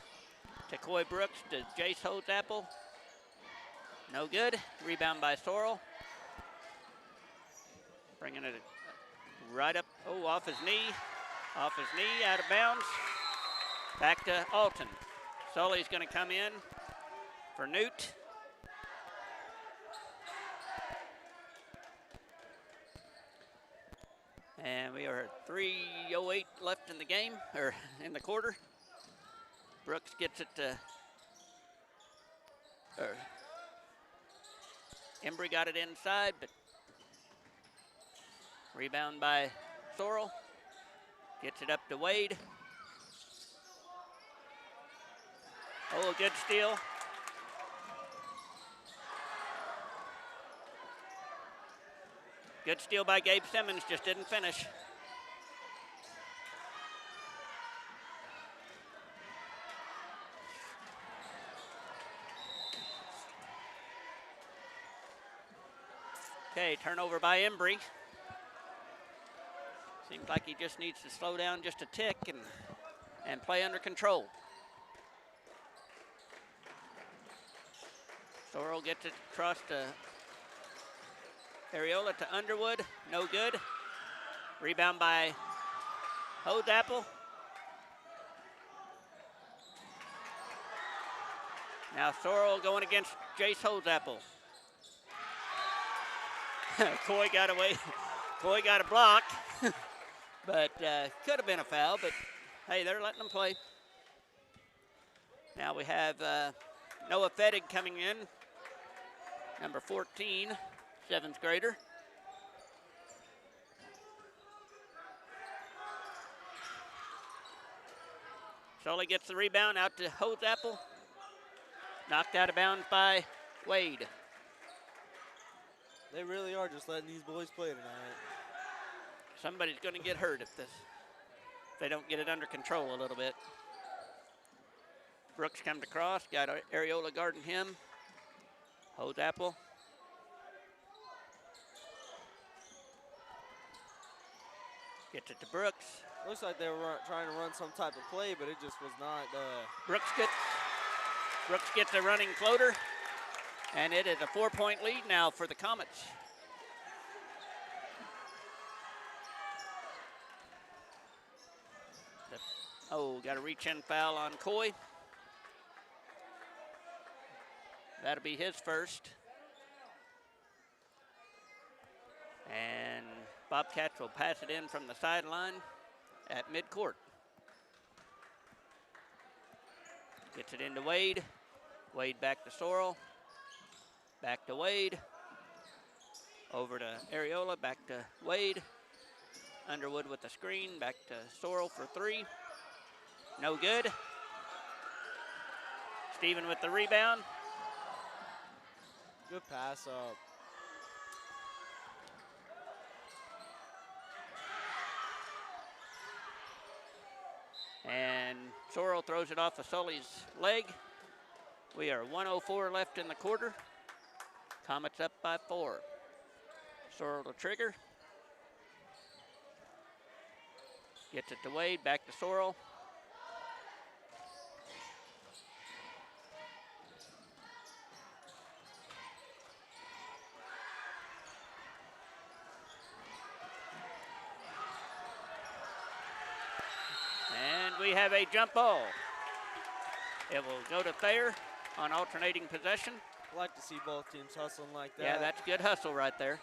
Coy Brooks to Jace Hoseapple. No good. Rebound by Sorrell. Bringing it right up, off his knee, out of bounds. Back to Alton. Sully's going to come in for Newt. And we are 3:08 left in the game, or in the quarter. Brooks gets it to, Embry got it inside, but rebound by Sorrell. Gets it up to Wade. Oh, a good steal. Good steal by Gabe Simmons, just didn't finish. Okay, turnover by Embry. Seems like he just needs to slow down just a tick and play under control. Sorrell gets it across to Areola to Underwood, no good. Rebound by Hodapple. Now Sorrell going against Jace Hodapple. Coy got away. Coy got a block, but could have been a foul, but hey, they're letting them play. Now we have Noah Fettig coming in, number 14, 7th grader. Sully gets the rebound out to Hodapple. Knocked out of bounds by Wade. They really are just letting these boys play tonight. Somebody's going to get hurt if they don't get it under control a little bit. Brooks comes across, got Areola guarding him. Hodapple. Gets it to Brooks. Looks like they were trying to run some type of play, but it just was not. Brooks gets a running floater, and it is a 4-point lead now for the Comets. Oh, got a reach-in foul on Coy. That'll be his first. And Bobcats will pass it in from the sideline at midcourt. Gets it into Wade. Wade back to Sorrell. Back to Wade. Over to Areola, back to Wade. Underwood with the screen, back to Sorrell for three. No good. Steven with the rebound. Good pass up. And Sorrell throws it off of Sully's leg. We are 1:04 left in the quarter. Comets up by 4. Sorrell to trigger. Gets it to Wade, back to Sorrell. And we have a jump ball. It will go to Thayer on alternating possession. I like to see both teams hustling like that. Yeah, that's good hustle right there.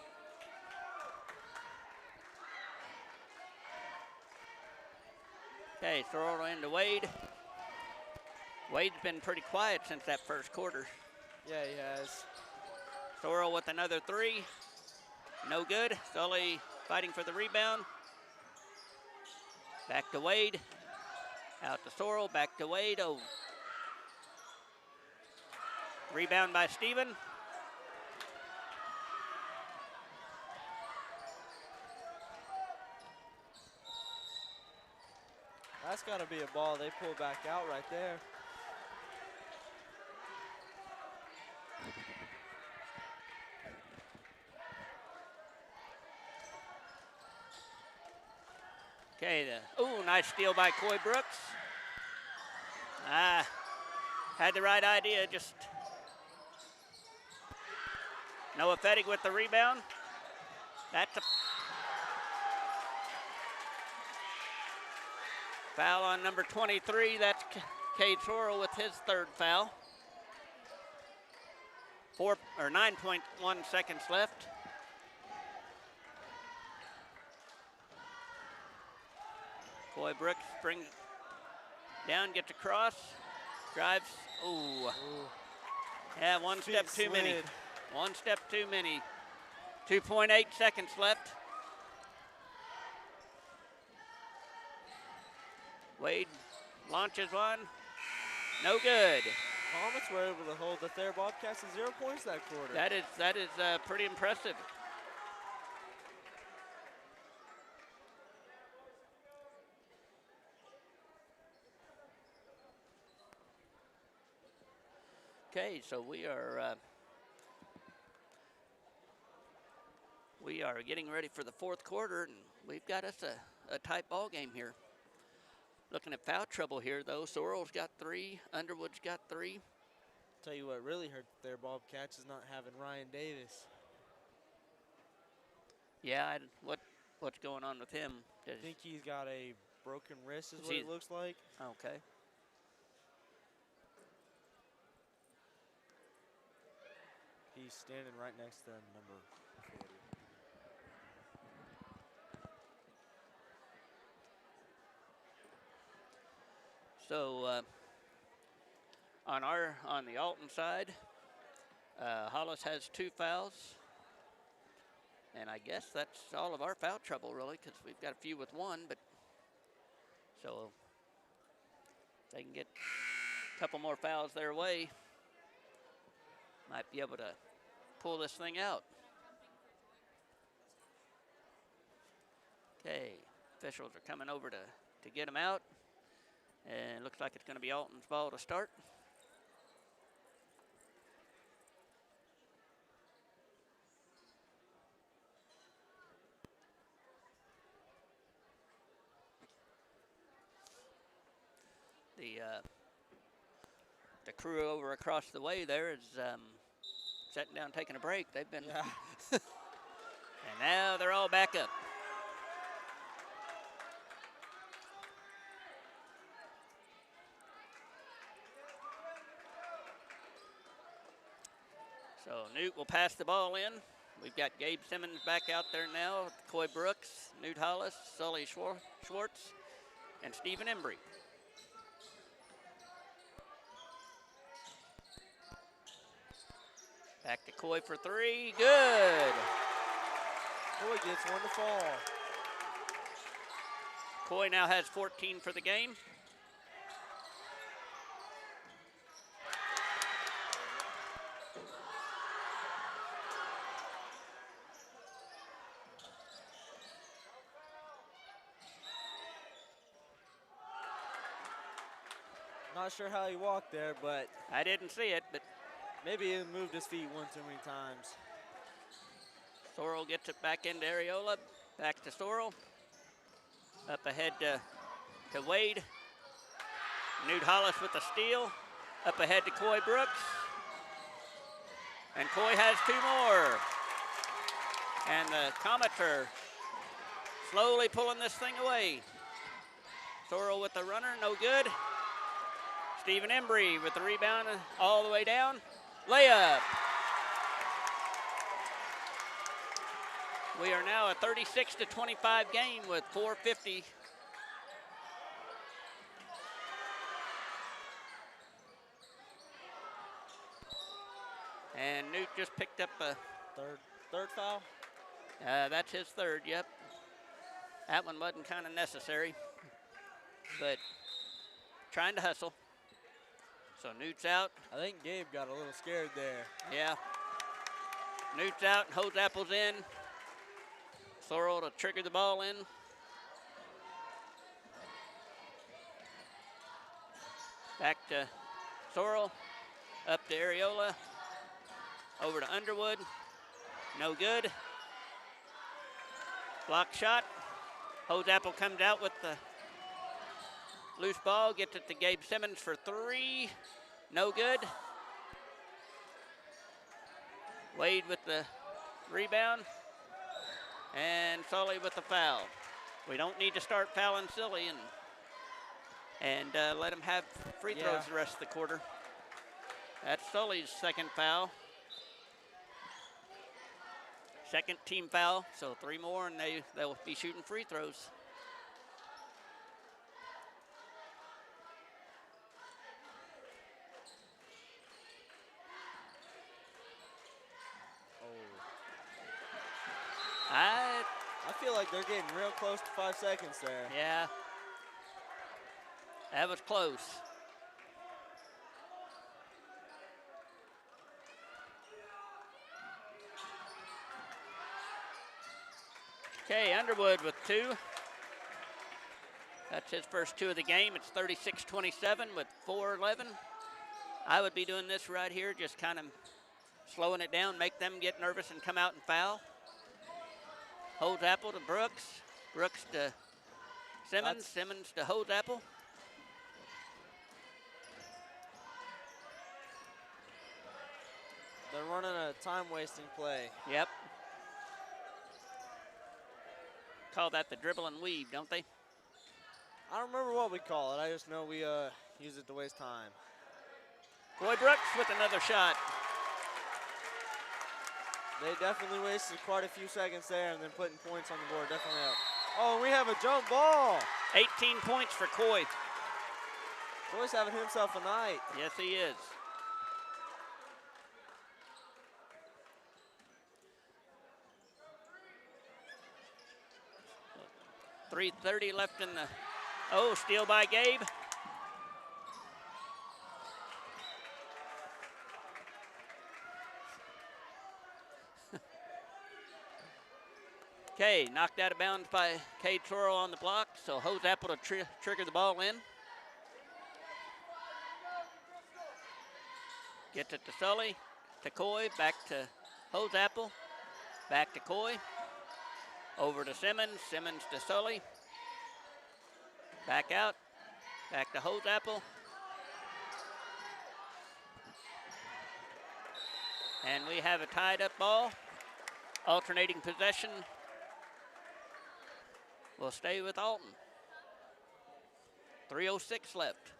Okay, throw it into Wade. Wade's been pretty quiet since that first quarter. Yeah, he has. Sorrell with another three. No good. Sully fighting for the rebound. Back to Wade. Out to Sorrell. Back to Wade. Oh. Rebound by Steven. That's got to be a ball they pull back out right there. Okay, nice steal by Coy Brooks. Had the right idea, just Noah Fettig with the rebound. That's a foul on number 23. That's Cade Sorrell with his third foul. 9.1 seconds left. Coy Brooks brings down, gets across, drives. Ooh. Yeah, one step too many. One step too many. 2.8 seconds left. Wade launches one. No good. Comets were able to hold the Thayer Bobcats to 0 points that quarter. That is pretty impressive. Okay, so we are getting ready for the fourth quarter, and we've got us a tight ball game here. Looking at foul trouble here, though. Sorrell's got 3, Underwood's got 3. Tell you what really hurt their Bobcats is not having Ryan Davis. Yeah, what's going on with him? I think he's got a broken wrist is what it looks like. Okay. He's standing right next to number 40. So on the Alton side, Hollis has 2 fouls. And I guess that's all of our foul trouble, really, because we've got a few with 1. But so if they can get a couple more fouls their way, might be able to pull this thing out. Okay, officials are coming over to get them out. And it looks like it's going to be Alton's ball to start. The crew over across the way there is sitting down taking a break. They've been, Yeah. and now they're all back up. So Newt will pass the ball in. We've got Gabe Simmons back out there now, Coy Brooks, Newt Hollis, Sully Schwartz, and Stephen Embry. Back to Coy for 3, good. Coy gets 1 to fall. Coy now has 14 for the game. Not sure how he walked there, but I didn't see it, but maybe he moved his feet one too many times. Sorrell gets it back into Areola. Back to Sorrell. Up ahead to Wade. Newt Hollis with the steal. Up ahead to Coy Brooks. And Coy has 2 more. And the Comets are slowly pulling this thing away. Sorrell with the runner, no good. Stephen Embry with the rebound all the way down. Layup. We are now a 36-25 game with 4:50. And Newt just picked up a third foul. That's his 3rd, yep. That one wasn't kind of necessary, but trying to hustle. So Newt's out. I think Gabe got a little scared there. Yeah. Newt's out, Hoseapple's in. Sorrell to trigger the ball in. Back to Sorrell, up to Areola, over to Underwood, no good. Block shot. Hoseapple comes out with the loose ball, gets it to Gabe Simmons for 3, no good. Wade with the rebound. And Sully with the foul. We don't need to start fouling Sully and let him have free throws the rest of the quarter. That's Sully's 2nd foul. 2nd team foul, so 3 more and they'll be shooting free throws. feel like they're getting real close to 5 seconds there. Yeah. That was close. Okay, Underwood with 2. That's his first 2 of the game. It's 36-27 with 4:11. I would be doing this right here, just kind of slowing it down, make them get nervous and come out and foul. Holds Apple to Brooks. Brooks to Simmons. Simmons to Holds Apple. They're running a time-wasting play. Yep. Call that the dribble and weave, don't they? I don't remember what we call it. I just know we use it to waste time. Coy Brooks with another shot. They definitely wasted quite a few seconds there, and then putting points on the board definitely helped. Oh, and we have a jump ball. 18 points for Coy. Coy's having himself a night. Yes, he is. .330 left in the, oh, steal by Gabe. Okay, knocked out of bounds by Cade Sorrell on the block, so Hose Apple to trigger the ball in. Gets it to Sully, to Coy, back to Hose Apple, back to Coy, over to Simmons, Simmons to Sully, back out, back to Hose Apple. And we have a tied up ball, alternating possession. Will stay with Alton. 3:06 left.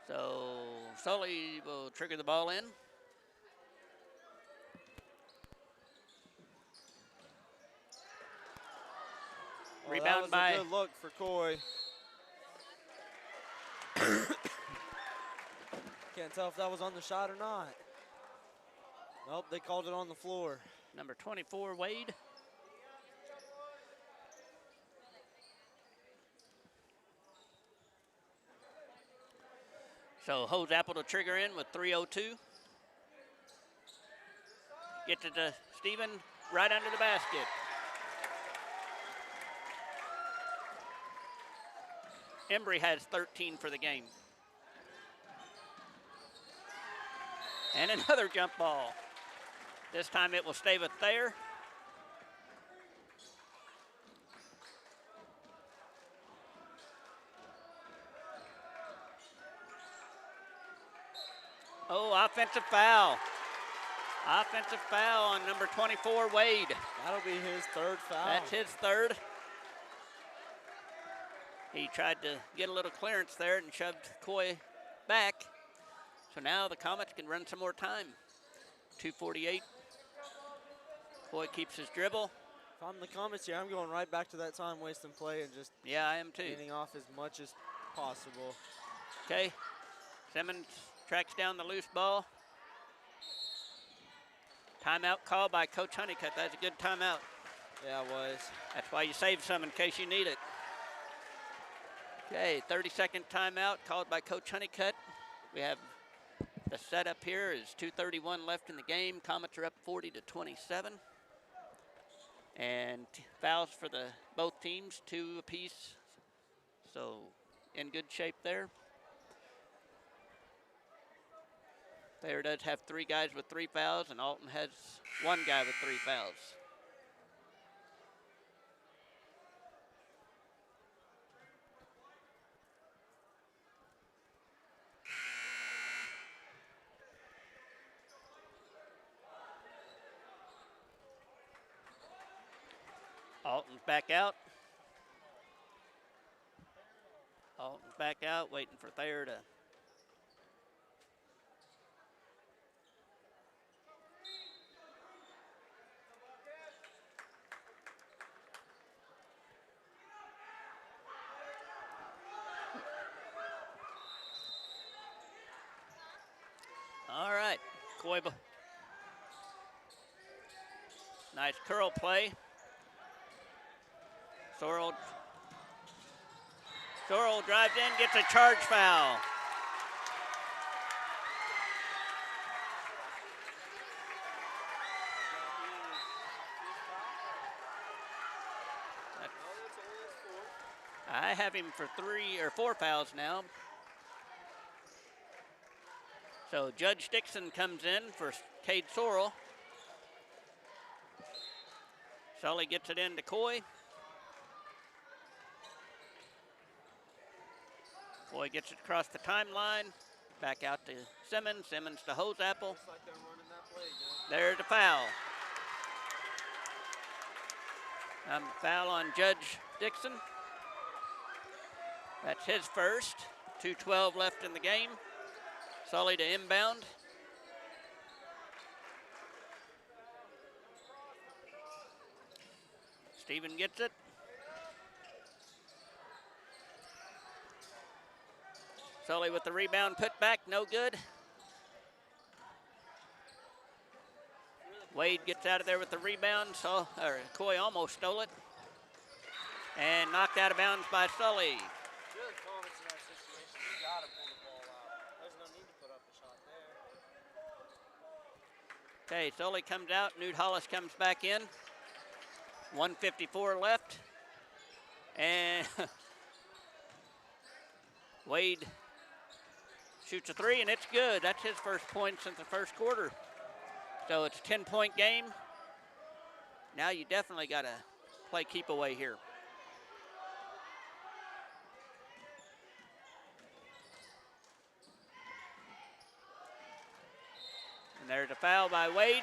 So Sully will trigger the ball in. Oh, Rebound that was by a good look for Coy. Can't tell if that was on the shot or not. Nope, they called it on the floor. number 24, Wade. So Hose Apple to trigger in with 3:02. Gets it to Steven, right under the basket. Embry has 13 for the game. And another jump ball. This time it will stay with Thayer. Oh, offensive foul. Offensive foul on number 24, Wade. That'll be his 3rd foul. That's his 3rd. He tried to get a little clearance there and shoved Coy back. So now the Comets can run some more time. 2:48. Coy keeps his dribble. If I'm the Comets here, I'm going right back to that time wasting play and just Yeah, I am too. getting off as much as possible. Okay. Simmons tracks down the loose ball. Timeout call by Coach Honeycutt. That's a good timeout. Yeah, it was. That's why you save some in case you need it. Okay, 30-second timeout called by Coach Honeycutt. We have the setup here is 2:31 left in the game. Comets are up 40-27. And fouls for both teams, 2 apiece. So in good shape there. Thayer does have 3 guys with 3 fouls, and Alton has 1 guy with 3 fouls. Alton's back out. Alton's back out, waiting for Thayer to. Foible. Nice curl play. Sorrell drives in, gets a charge foul. I have him for 3 or 4 fouls now. So Judge Dixon comes in for Cade Sorrell. Sully gets it into Coy. Coy gets it across the timeline. Back out to Simmons. Simmons to Hoseapple. There's the foul. Foul on Judge Dixon. That's his first. 2:12 left in the game. Sully to inbound. Steven gets it. Sully with the rebound, put back, no good. Wade gets out of there with the rebound. Coy almost stole it. And knocked out of bounds by Sully. Good comments in that situation. You got to pull the ball out. There's no need to put up a shot there. Okay, Sully comes out. Newt Hollis comes back in. 1:54 left. And Wade shoots a 3, and it's good. That's his first point since the first quarter. So it's a 10-point game. Now you definitely got to play keep away here. And there's a foul by Wade.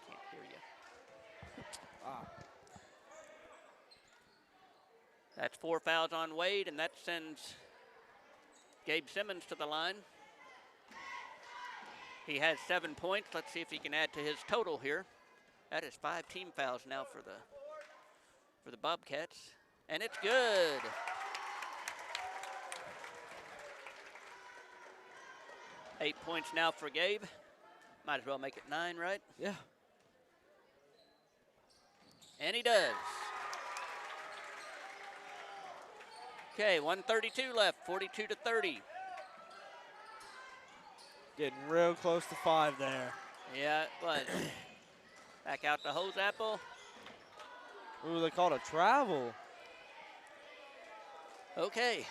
Can't hear you. That's 4 fouls on Wade, and that sends Gabe Simmons to the line. He has 7 points. Let's see if he can add to his total here. That is 5 team fouls now for the Bobcats, and it's good. Eight points now for Gabe. Might as well make it 9, right? Yeah. And he does. Okay, 1:32 left, 42-30. Getting real close to 5 there. Yeah, it was. Back out to Hoseapple. Ooh, they called a travel. Okay,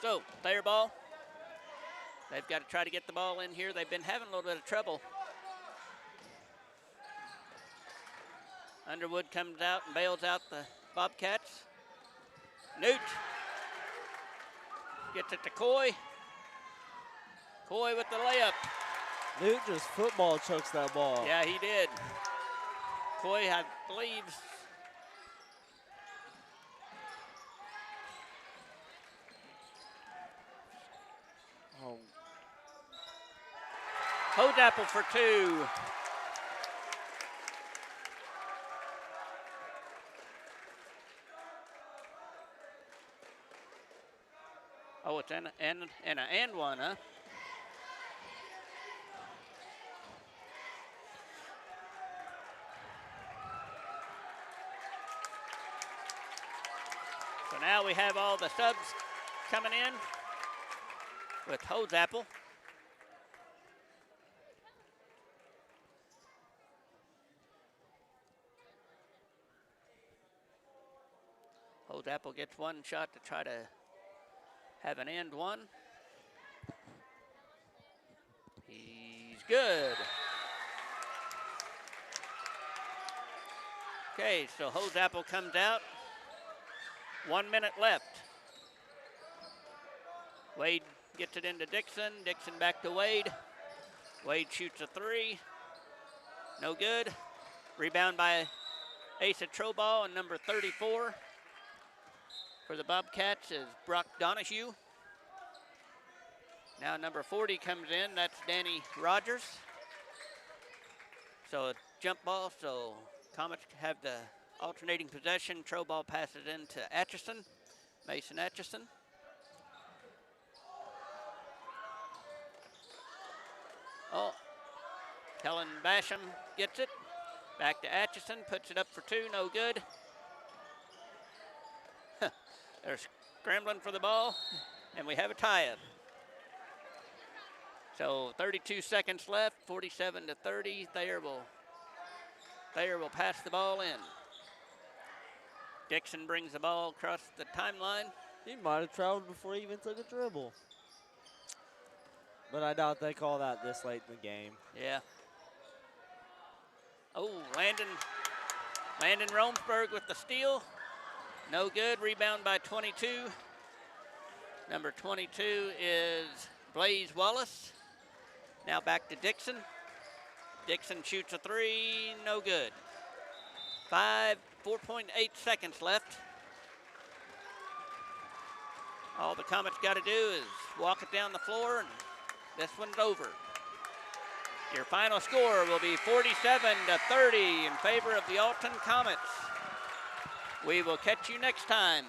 so Thayer ball. They've got to try to get the ball in here. They've been having a little bit of trouble. Underwood comes out and bails out the Bobcats. Newt gets it to Coy. Coy with the layup. Newt just football chokes that ball. Yeah, he did. Coy, I believe. Oh. Hoseapple for 2. Oh, it's and one, huh? So now we have all the subs coming in with Hoseapple. Hoseapple gets one shot to try to have an and one. He's good. Okay, so Hoseapple comes out. 1 minute left. Wade gets it into Dixon. Dixon back to Wade. Wade shoots a 3. No good. Rebound by Asa Troball, and number 34 for the Bobcats is Brock Donahue. Now number 40 comes in. That's Danny Rogers. So a jump ball. So Comets have the alternating possession. Troball passes into Atchison, Mason Atchison. Oh, Kellen Basham gets it. Back to Atchison, puts it up for two, no good. They're scrambling for the ball, and we have a tie-up. So 32 seconds left, 47-30. Thayer will pass the ball in. Dixon brings the ball across the timeline. He might have traveled before he even took a dribble. But I doubt they call that this late in the game. Yeah. Oh, Landon Romsberg with the steal. No good. Rebound by 22. Number 22 is Blaze Wallace. Now back to Dixon. Dixon shoots a three. No good. 4.8 seconds left. All the Comets got to do is walk it down the floor, and this one's over. Your final score will be 47-30 in favor of the Alton Comets. We will catch you next time.